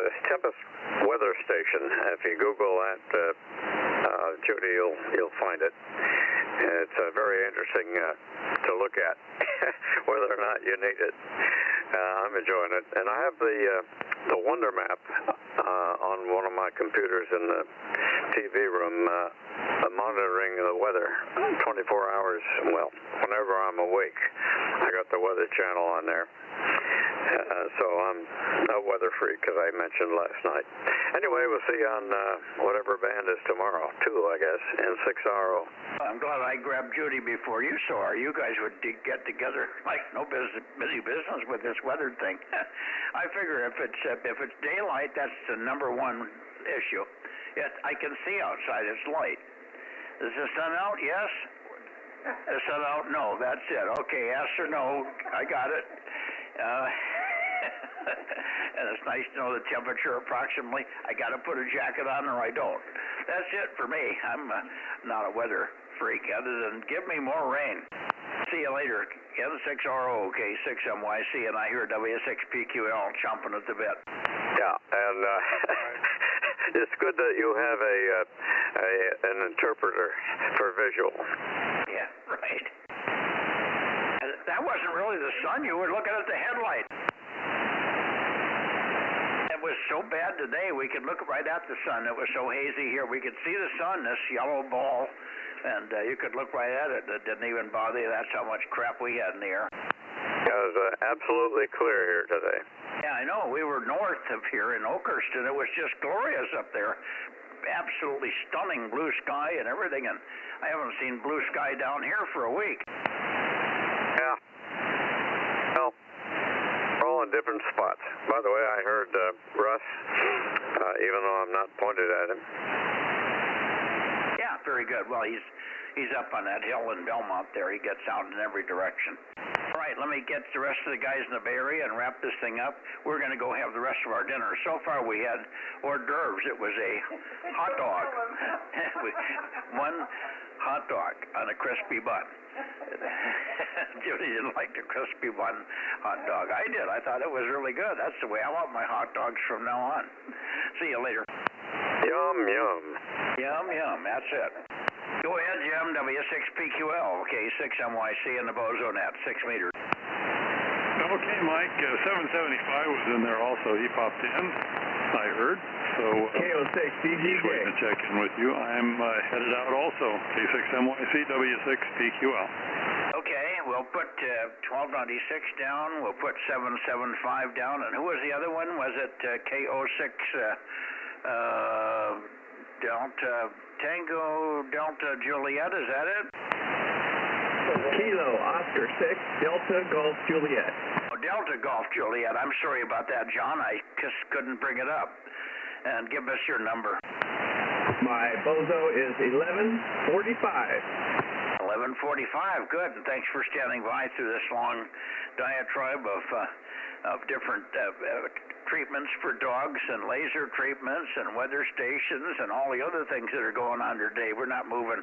this Tempest weather station, if you Google that, Judy, you'll find it. It's very interesting to look at, whether or not you need it. I'm enjoying it. And I have the Wonder Map on one of my computers in the TV room, monitoring the weather 24 hours, well, whenever I'm awake. I got the Weather Channel on there. So I'm a weather freak, as I mentioned last night. Anyway, we'll see you on whatever band is tomorrow, too, I guess, N6RO. I'm glad I grabbed Judy before you saw her. You guys would get together like no busy business with this weather thing. I figure if it's daylight, that's the number one issue. I can see outside. It's light. Is the sun out? Yes. The sun out? No. That's it. Okay. Yes or no? I got it. And it's nice to know the temperature approximately. I got to put a jacket on or I don't. That's it for me. I'm not a weather freak other than give me more rain. See you later. N6RO, K6MYC, and I hear W6PQL chomping at the bit. Yeah, and it's good that you have an interpreter for visual. Yeah, right. That wasn't really the sun. You were looking at the headlight. It was so bad today, we could look right at the sun. It was so hazy here. We could see the sun, this yellow ball, and you could look right at it. It didn't even bother you. That's how much crap we had in the air. It was absolutely clear here today. Yeah, I know. We were north of here in Oakhurst, and it was just glorious up there. Absolutely stunning blue sky and everything, and I haven't seen blue sky down here for a week. Yeah. Well, we're all in different spots. By the way, I heard Russ, even though I'm not pointed at him. Yeah, very good. Well, he's up on that hill in Belmont there. He gets out in every direction. All right, let me get the rest of the guys in the Bay Area and wrap this thing up. We're going to go have the rest of our dinner. So far, we had hors d'oeuvres. It was a hot dog. One hot dog on a crispy bun. Judy didn't like the crispy bun hot dog. I did. I thought it was really good. That's the way I want my hot dogs from now on. See you later. Yum, yum. Yum, yum. That's it. Go ahead, Jim. W6PQL, K6MYC and the Bozo Net, 6 meters. Okay, Mike. 775 was in there also. He popped in. I heard. So KO6 DGJ. Just waiting to check in with you. I'm headed out also. K6MYC W6PQL. Okay, we'll put 1296 down. We'll put 775 down. And who was the other one? Was it KO6 Delta Tango Delta Juliet? Is that it? Kilo Oscar 6 Delta Golf Juliet. Oh, Delta Golf Juliet. I'm sorry about that, John. I just couldn't bring it up. And give us your number. My Bozo is 1145. 1145. Good. And thanks for standing by through this long diatribe of different treatments for dogs and laser treatments and weather stations and all the other things that are going on today. We're not moving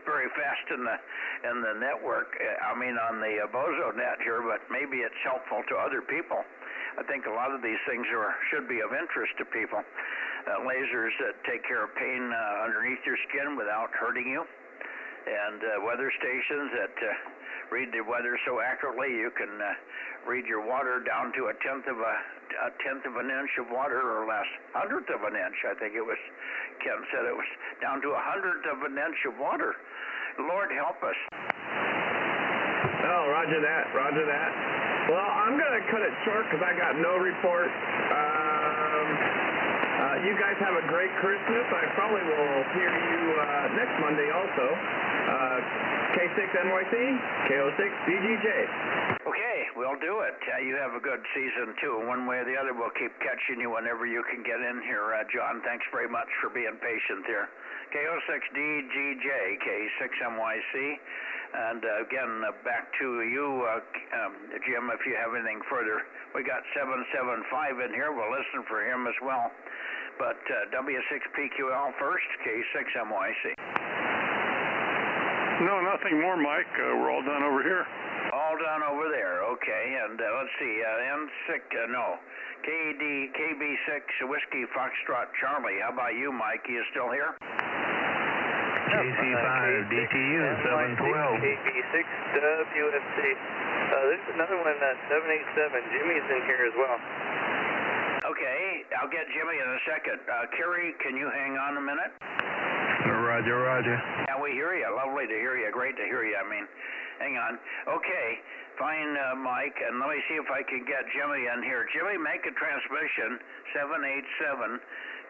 very fast in the network. I mean, on the Bozo Net here, but maybe it's helpful to other people. I think a lot of these things should be of interest to people. Lasers that take care of pain underneath your skin without hurting you, and weather stations that read the weather so accurately you can read your water down to a tenth of an inch of water or less, 100th of an inch. I think it was Ken said it was down to 100th of an inch of water. Lord help us. Oh, roger that. Roger that. Well, I'm going to cut it short because I got no report. You guys have a great Christmas. I probably will hear you next Monday also. K6NYC, KO6 DGJ. Okay, we'll do it. You have a good season, too. One way or the other, we'll keep catching you whenever you can get in here, John. Thanks very much for being patient there. KO6DGJ, K6MYC. And again, back to you, Jim, if you have anything further. We got 775 in here. We'll listen for him as well. But W6PQL first, K6MYC. No, nothing more, Mike. We're all done over here. All done over there. Okay. And let's see, KB6 Whiskey Foxtrot Charlie. How about you, Mike? You still here? KC5 DTU 712. KB6 WFC. There's another one, 787. Jimmy's in here as well. Okay, I'll get Jimmy in a second. Kerry, can you hang on a minute? Roger, roger. Yeah, we hear you. Lovely to hear you. Great to hear you. I mean, hang on. Okay, fine, Mike, and let me see if I can get Jimmy in here. Jimmy, make a transmission 787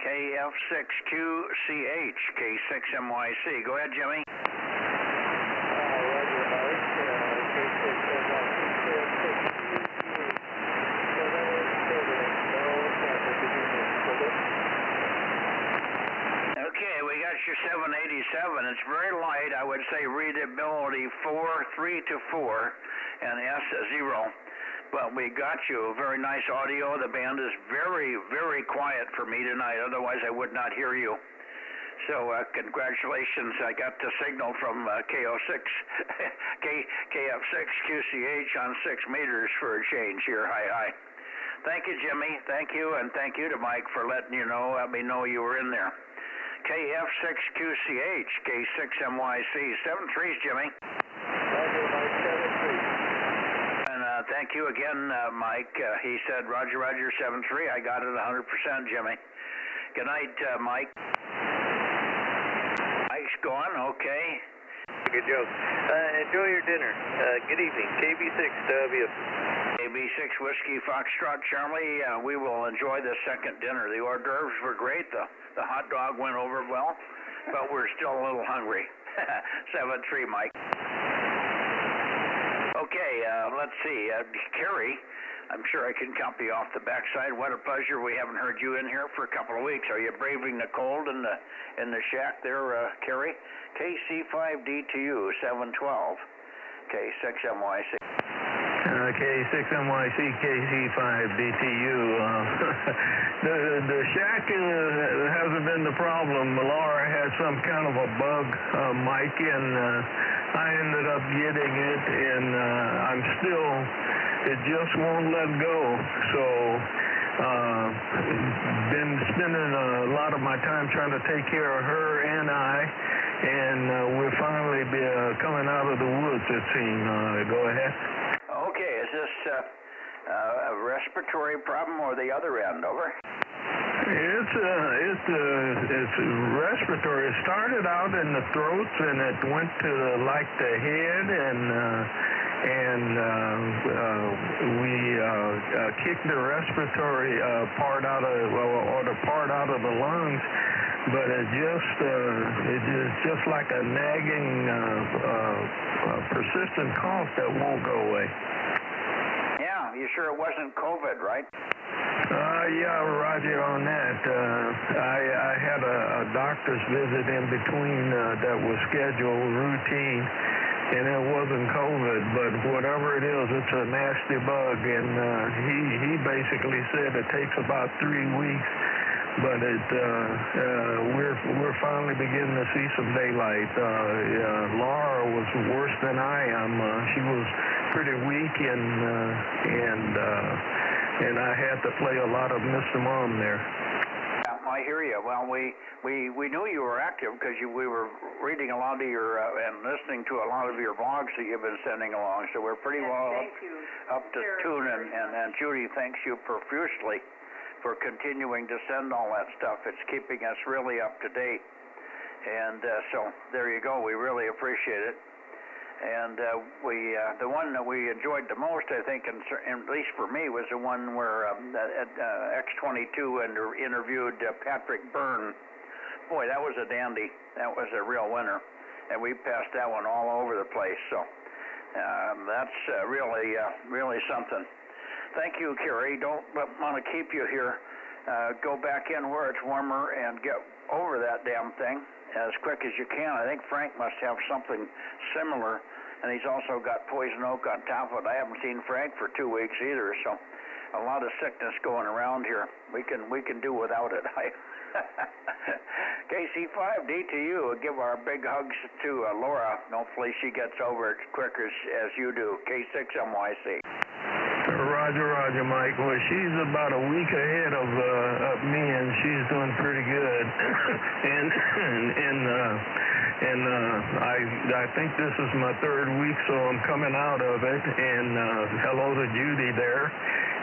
KF6QCH K6MYC. Go ahead, Jimmy. Your 787. It's very light. I would say readability 3 to 4 and S0. But we got you very nice audio. The band is very, very quiet for me tonight. Otherwise, I would not hear you. So congratulations. I got the signal from KF6QCH on 6 meters for a change here. Hi. Thank you, Jimmy. Thank you, and thank you to Mike for letting you know. Let me know you were in there. KF6QCH, K6MYC, 73's Jimmy. Roger, Mike, 73. And thank you again, Mike. He said, Roger, 73. I got it 100%, Jimmy. Good night, Mike. Mike's gone, okay. Good joke. Enjoy your dinner. Good evening. KB6W. KB6 Whiskey Foxtrot Charlie. We will enjoy the second dinner. The hors d'oeuvres were great. The hot dog went over well, but we're still a little hungry. 7-3, Mike. Okay, let's see. Kerry, I'm sure I can copy off the backside. What a pleasure. We haven't heard you in here for a couple of weeks. Are you braving the cold in the shack there, Kerry? KC5DTU 712. K6MYC. K6MYC, KC5DTU. The shack hasn't been the problem. Laura had some kind of a bug, Mike, and I ended up getting it, and it just won't let go. So, been spending a lot of my time trying to take care of her and and we're finally coming out of the woods, it seems. Go ahead. Okay, is this a respiratory problem or the other end? Over. It's respiratory. It started out in the throats, and it went to like the head, and we kicked the respiratory part out of, or the part out of the lungs. But it is just like a nagging, persistent cough that won't go away. Yeah, you sure it wasn't COVID, right? Yeah, Roger on that. I had a doctor's visit in between that was scheduled routine, and it wasn't COVID, but whatever it is, it's a nasty bug, and he basically said it takes about 3 weeks. But we're finally beginning to see some daylight. Laura was worse than I am. She was pretty weak, and I had to play a lot of Mr. Mom there. Yeah, I hear you. Well, we knew you were active because we were reading a lot of your and listening to a lot of your blogs that you've been sending along. So we're pretty well up to tune, and Judy thanks you profusely for continuing to send all that stuff. It's keeping us really up to date. And so there you go. We really appreciate it. And the one that we enjoyed the most, I think, at least for me, was the one where X22 interviewed Patrick Byrne. Boy, that was a dandy. That was a real winner. And we passed that one all over the place. So that's really something. Thank you, Kerry. Don't want to keep you here. Go back in where it's warmer and get over that damn thing as quick as you can. I think Frank must have something similar, and he's also got poison oak on top of it. I haven't seen Frank for 2 weeks either, so a lot of sickness going around here. We can do without it. KC5 DTU, give our big hugs to Laura. Hopefully she gets over it as quick as you do. K6 MYC. Roger, Mike. Well, she's about a week ahead of me, and she's doing pretty good. I think this is my 3rd week, so I'm coming out of it. And hello to Judy there.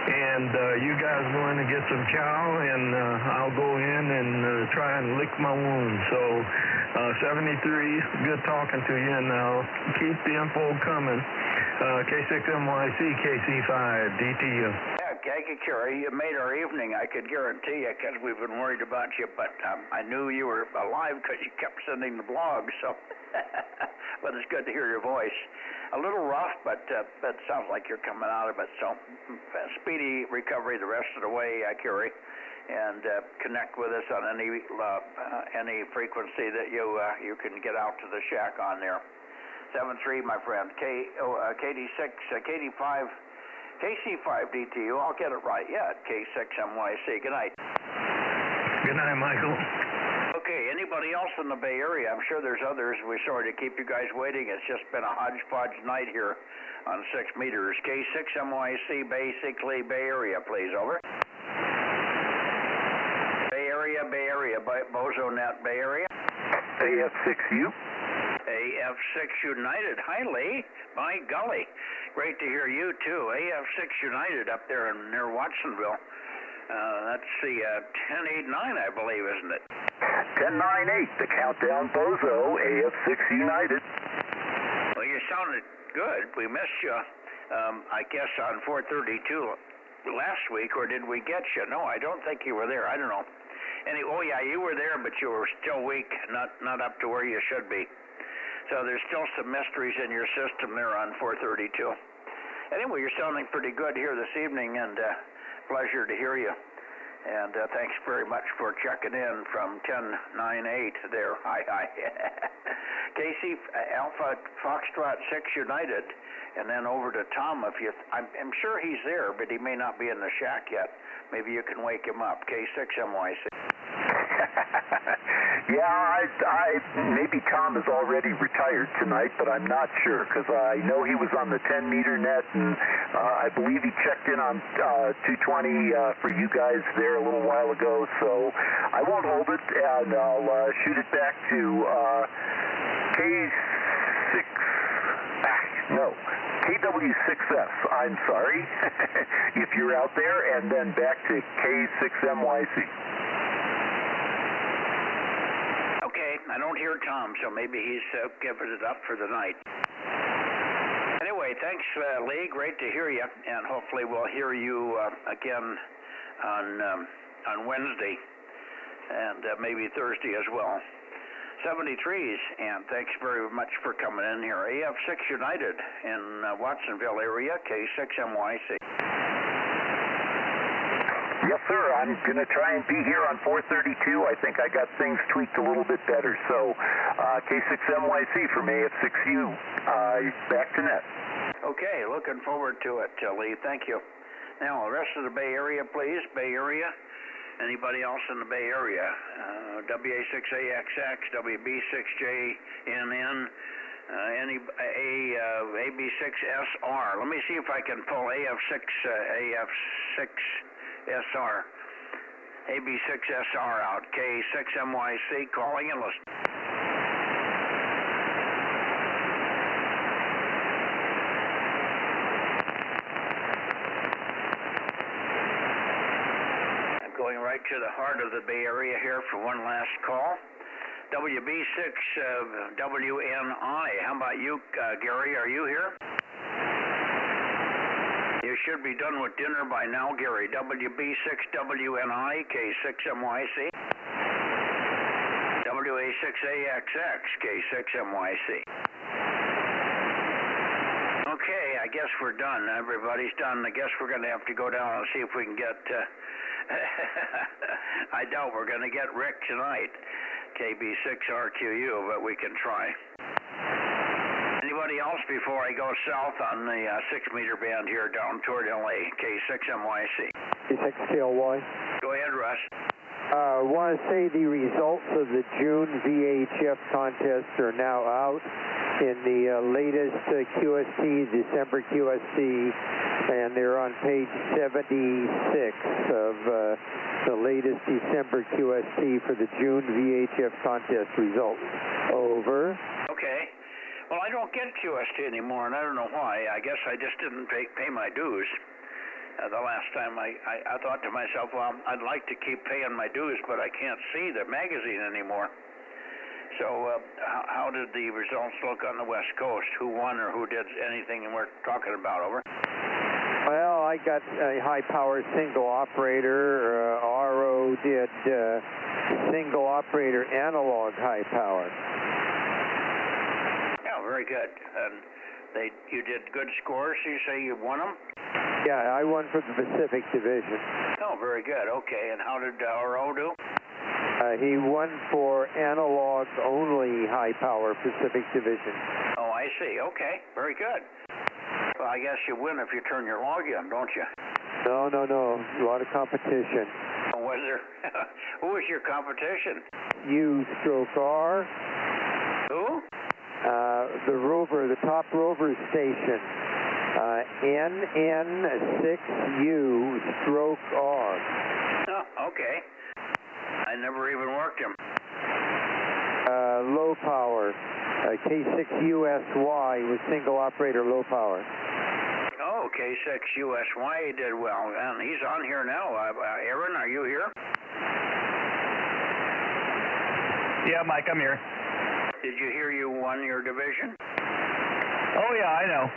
And you guys go in and get some chow, and I'll go in and try and lick my wounds. So 73, good talking to you, and keep the info coming. K6MYC, KC5, DTU. Yeah, thank you, Kerry. You made our evening, I could guarantee you, because we've been worried about you, but I knew you were alive because you kept sending the blogs, so. But it's good to hear your voice. A little rough, but it sounds like you're coming out of it, so speedy recovery the rest of the way, Kerry, and connect with us on any frequency that you can get out to the shack on there. 73, my friend. KD6, KD5, KC5 DTU. I'll get it right. Yeah, K6 MYC. Good night. Good night, Michael. Okay, anybody else in the Bay Area? I'm sure there's others. We're sorry to keep you guys waiting. It's just been a hodgepodge night here on 6 meters. K6 MYC, basically Bay Area, please. Over. Bay Area, Bozo Net, Bay Area. AF6U. AF6 United. Hi, Lee. My golly. Great to hear you, too. AF6 United up there near Watsonville. That's the 1089, I believe, isn't it? 1098, the countdown Bozo, AF6 United. Well, you sounded good. We missed you, I guess, on 432 last week, or did we get you? No, I don't think you were there. I don't know. Oh, yeah, you were there, but you were still weak, not up to where you should be. So there's still some mysteries in your system there on 432. Anyway, you're sounding pretty good here this evening, and pleasure to hear you. And thanks very much for checking in from 1098 there. Hi. KC Alpha Foxtrot 6 United, and then over to Tom. I'm sure he's there, but he may not be in the shack yet. Maybe you can wake him up. K6 MYC. Yeah, maybe Tom is already retired tonight, but I'm not sure, because I know he was on the 10-meter net, and I believe he checked in on 220 for you guys there a little while ago, so I won't hold it, and I'll shoot it back to KW6S, I'm sorry, if you're out there, and then back to K6MYC. don't hear Tom, so maybe he's giving it up for the night. Anyway, thanks, Lee. Great to hear you, and hopefully we'll hear you again on Wednesday, and maybe Thursday as well. 73s, and thanks very much for coming in here. AF6 United in Watsonville area, K6MYC. Yes, sir. I'm going to try and be here on 432. I think I got things tweaked a little bit better. So, K6MYC from AF6U. Back to net. Okay, looking forward to it, Lee. Thank you. Now, the rest of the Bay Area, please. Bay Area. Anybody else in the Bay Area? WA6AXX, WB6JNN, AB6SR. Let me see if I can pull AF6SR, AB6SR out. K6MYC, calling and listening. Going right to the heart of the Bay Area here for one last call. WB6WNI. How about you, Gary? Are you here? You should be done with dinner by now, Gary. WB6WNI, K6MYC. WA6AXX, K6MYC. Okay, I guess we're done. Everybody's done. I guess we're going to have to go down and see if we can get... I doubt we're going to get Rick tonight, KB6RQU, but we can try. Anybody else before I go south on the 6-meter band here down toward LA, K6MYC? K6KLY. Go ahead, Russ. I want to say the results of the June VHF contest are now out in the latest QST, December QST, and they're on page 76 of the latest December QST for the June VHF contest results. Over. Okay. Well, I don't get QST anymore, and I don't know why. I guess I just didn't pay my dues. The last time I thought to myself, well, I'd like to keep paying my dues, but I can't see the magazine anymore. So how did the results look on the West Coast? Who won or who did anything we're talking about? Over. Well, I got a high-power single operator. RO did single operator analog high power. Yeah, very good. And you did good scores. You say you won them? Yeah, I won for the Pacific Division. Oh, very good. Okay, and how did RO do? He won for analog only high power Pacific Division. Oh, I see. Okay, very good. Well, I guess you win if you turn your log in, don't you? No. A lot of competition. Oh, was there? Who was your competition? U/R. Who? The rover, the top rover station. NN6U/R. Oh, okay. I never even worked him. Low power. K6USY was single operator low power. Oh, K6USY did well. And he's on here now. Aaron, are you here? Yeah, Mike, I'm here. Did you hear you won your division? Oh, yeah, I know.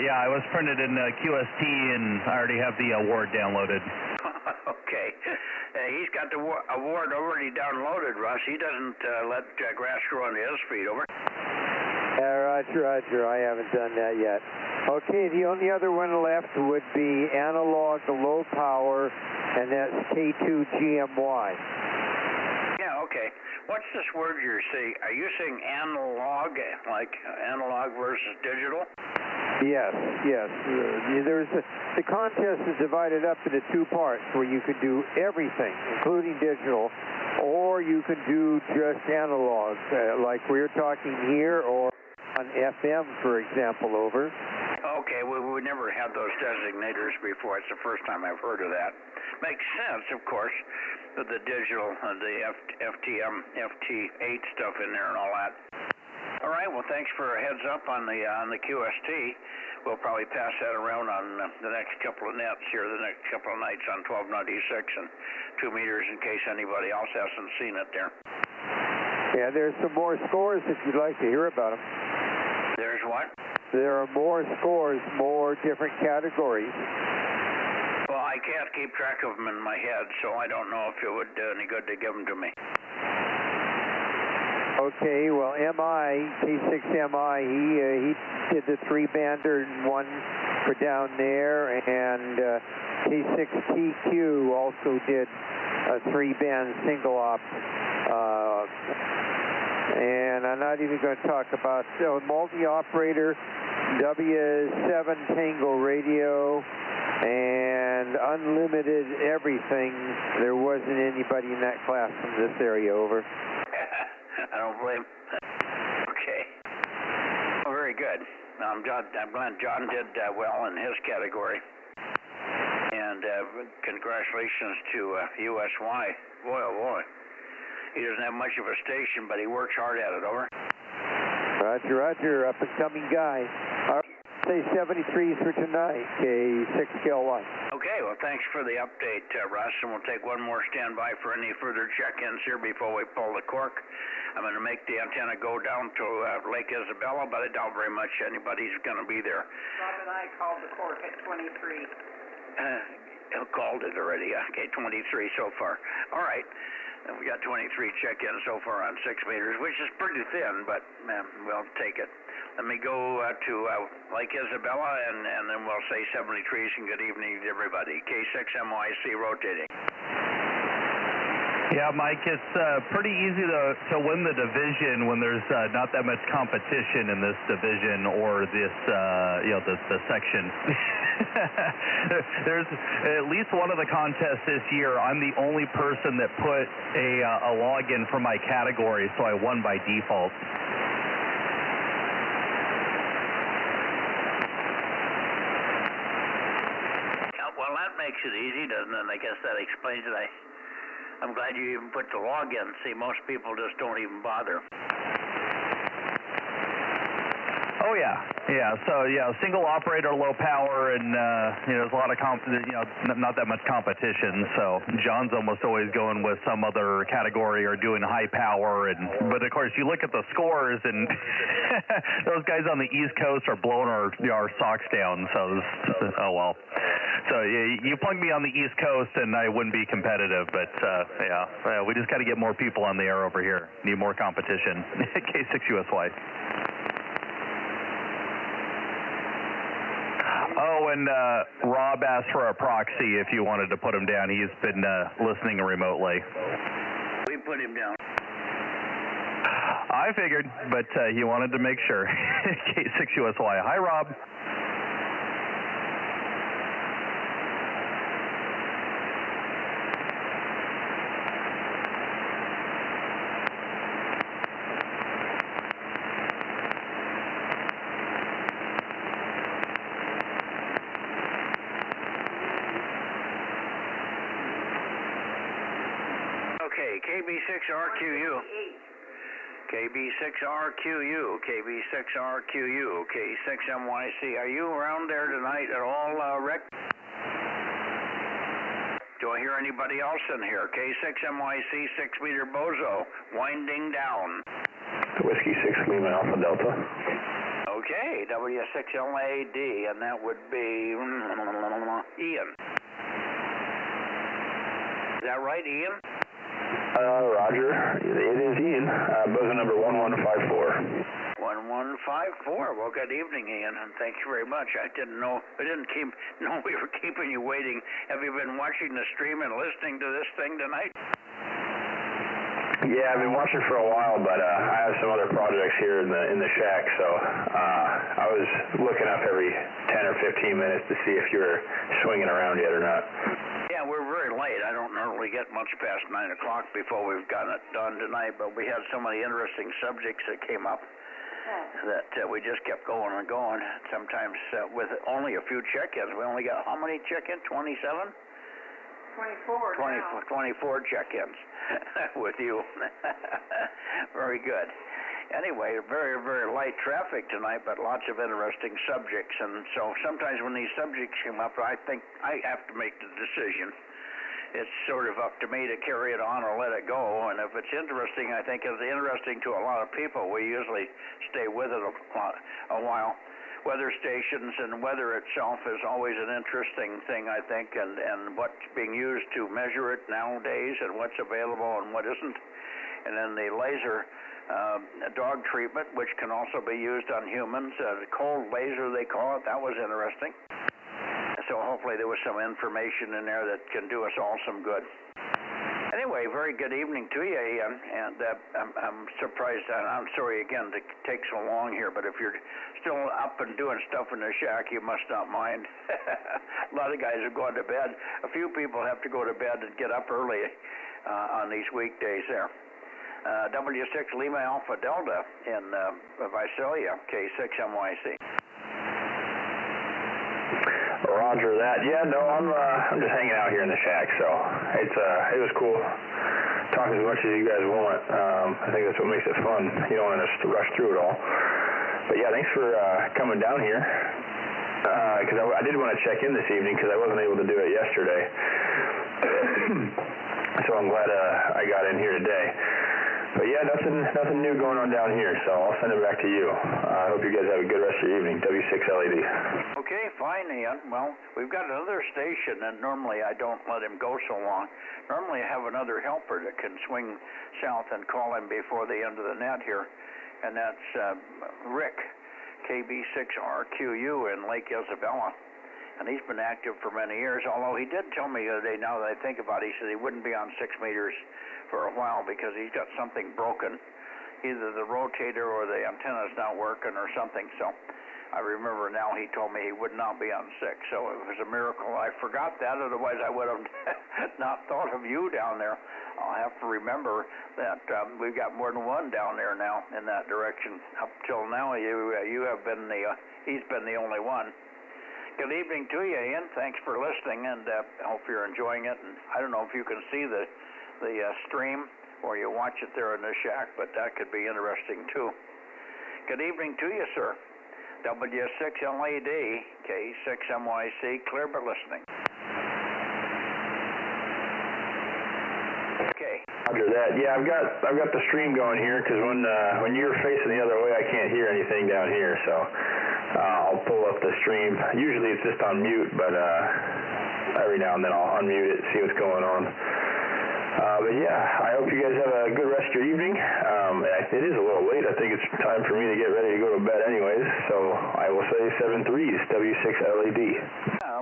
Yeah, I was printed in QST, and I already have the award downloaded. Okay. He's got the award already downloaded, Russ. He doesn't let grass grow under his feet, over. Roger. I haven't done that yet. Okay, the only other one left would be analog low power, and that's K2GMY. Yeah, okay. What's this word you're saying? Are you saying analog, like analog versus digital? Yes. The contest is divided up into two parts where you can do everything, including digital, or you can do just analog, like we're talking here, or on FM, for example, over. Okay, we never had those designators before. It's the first time I've heard of that. Makes sense, of course, with the digital, the FTM, FT8 stuff in there and all that. All right, well, thanks for a heads up on the QST. We'll probably pass that around on the next couple of nets here, the next couple of nights on 1296 and 2 meters in case anybody else hasn't seen it there. Yeah, there's some more scores if you'd like to hear about them. There's what? There are more scores, more different categories. Well, I can't keep track of them in my head, so I don't know if it would do any good to give them to me. Okay, well, K6MI, he did the 3-bander and one for down there, and K6TQ also did a 3-band single op. And I'm not even going to talk about multi-operator, W7 Tango radio, and unlimited everything. There wasn't anybody in that class from this area, over. I don't blame. Okay. Well, very good. I'm glad John did well in his category. And congratulations to USY. Boy, oh boy. He doesn't have much of a station, but he works hard at it, over. Roger, roger. Up-and-coming guy. Say 73 for tonight, K6KLY. Okay, well, thanks for the update, Russ, and we'll take one more standby for any further check-ins here before we pull the cork. I'm going to make the antenna go down to Lake Isabella, but I doubt very much anybody's going to be there. Bob and I called the cork at 23. Called it already. Okay, 23 so far. All right. And we got 23 check-ins so far on 6 meters, which is pretty thin, but we'll take it. Let me go to Lake Isabella, and then we'll say 73 and good evening to everybody. K6MYC rotating. Yeah, Mike, it's pretty easy to win the division when there's not that much competition in this division or this, the section. There's at least one of the contests this year, I'm the only person that put a login for my category, so I won by default. Well, that makes it easy, doesn't it? I guess that explains it. I'm glad you even put the log in. See, most people just don't even bother. Oh yeah. So single operator, low power, and there's a lot of not that much competition. So John's almost always going with some other category or doing high power. But of course, you look at the scores, and those guys on the East Coast are blowing our socks down. So oh well. So you plug me on the East Coast, and I wouldn't be competitive. But we just got to get more people on the air over here. Need more competition. K6USY. Oh, and Rob asked for a proxy if you wanted to put him down. He's been listening remotely. We put him down. I figured, but he wanted to make sure. K6USY. Hi, Rob. KB6RQU. KB6RQU. KB6RQU. K6MYC. Are you around there tonight at all, Rick? Do I hear anybody else in here? K6MYC, 6-meter Bozo, winding down. Whiskey 6 Lima Alpha Delta. Okay, W6LAD, and that would be Ian. Is that right, Ian? Roger. It is Ian. Bozo number 1154. 1154. Well, good evening, Ian, and thank you very much. I didn't know we were keeping you waiting. Have you been watching the stream and listening to this thing tonight? Yeah, I've been watching for a while, but I have some other projects here in the shack, so I was looking up every 10 or 15 minutes to see if you were swinging around yet or not. Yeah, we're very late. I don't normally get much past 9 o'clock before we've gotten it done tonight, but we had so many interesting subjects that came up that we just kept going and going. Sometimes with only a few check-ins. We only got how many check-ins? 27? 24 check-ins with you. Very good. Anyway, very, very light traffic tonight, but lots of interesting subjects. And so sometimes when these subjects come up, I think I have to make the decision. it's sort of up to me to carry it on or let it go. And if it's interesting, I think it's interesting to a lot of people. We usually stay with it a while. Weather stations and weather itself is always an interesting thing, I think, and what's being used to measure it nowadays and what's available and what isn't. And then the laser dog treatment, which can also be used on humans, cold laser they call it, that was interesting. So hopefully there was some information in there that can do us all some good. Anyway, very good evening to you, Ian, and I'm surprised, and I'm sorry again to take so long here, but if you're still up and doing stuff in the shack, you must not mind. A lot of guys are going to bed. A few people have to go to bed and get up early on these weekdays there. W6 Lima Alpha Delta in Visalia, K6MYC. Roger that. Yeah, no, I'm just hanging out here in the shack, so it was cool. Talk as much as you guys want. I think that's what makes it fun. You don't want to just rush through it all. But yeah, thanks for coming down here. Because I did want to check in this evening because I wasn't able to do it yesterday. So I'm glad I got in here today. But yeah, nothing new going on down here, so I'll send it back to you. I hope you guys have a good rest of your evening. W6LED. Okay, fine, Ian. Well, we've got another station, and normally I don't let him go so long. Normally I have another helper that can swing south and call him before the end of the net here, and that's Rick, KB6RQU in Lake Isabella. And he's been active for many years, although he did tell me the other day, now that I think about it, he said he wouldn't be on 6 meters for a while because he's got something broken. Either the rotator or the antenna's not working or something. So I remember now he told me he would not be on 6. So it was a miracle. I forgot that, otherwise I would have not thought of you down there. I'll have to remember that we've got more than one down there now in that direction. Up till now, you have been he's been the only one. Good evening to you, Ian. Thanks for listening, and I hope you're enjoying it. And I don't know if you can see the stream or you watch it there in the shack, but that could be interesting too. Good evening to you, sir. W6LAD, K6MYC, clear but listening. Okay. Roger that. Yeah, I've got the stream going here because when you're facing the other way, I can't hear anything down here, so I'll pull up the stream. Usually it's just on mute, but every now and then I'll unmute it and see what's going on. But yeah, I hope you guys have a good rest of your evening. It is a little late. I think it's time for me to get ready to go to bed anyways, so I will say 7 3s, W6LAD.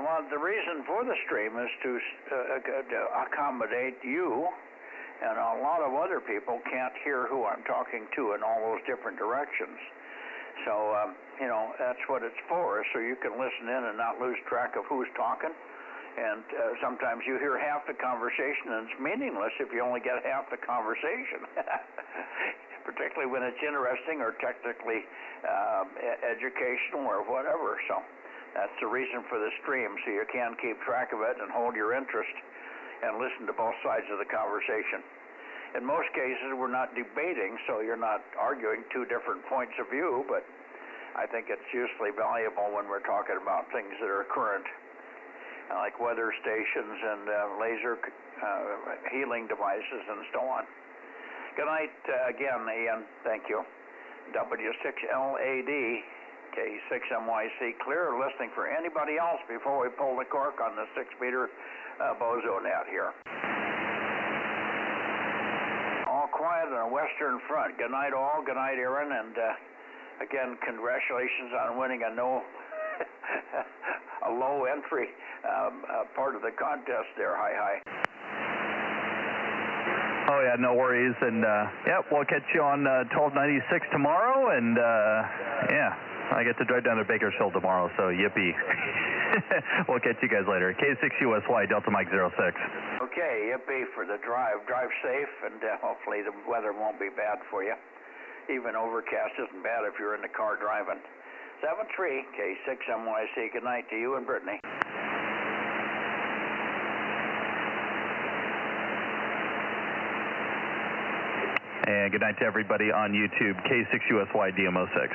Well, the reason for the stream is to accommodate you, and a lot of other people can't hear who I'm talking to in all those different directions. So, that's what it's for, so you can listen in and not lose track of who's talking. And sometimes you hear half the conversation, and it's meaningless if you only get half the conversation, particularly when it's interesting or technically educational or whatever. So that's the reason for the stream, so you can keep track of it and hold your interest and listen to both sides of the conversation. In most cases, we're not debating, so you're not arguing two different points of view, but I think it's usefully valuable when we're talking about things that are current, like weather stations and laser healing devices and so on. Good night again, Ian. Thank you. W6LAD, K6MYC, clear. Listening for anybody else before we pull the cork on the 6-meter Bozo Net here. All quiet on the Western Front. Good night, all. Good night, Aaron. And again, congratulations on winning a low entry part of the contest there. Hi. Oh yeah, no worries, and we'll catch you on 1296 tomorrow, and I get to drive down to Bakersfield tomorrow, so yippee. We'll catch you guys later. K6USY, Delta Mike 06. Okay, yippee for the drive. Drive safe, and hopefully the weather won't be bad for you. Even overcast isn't bad if you're in the car driving. 7-3, K6MYC. Good night to you and Brittany. And good night to everybody on YouTube, K6USY DMO6.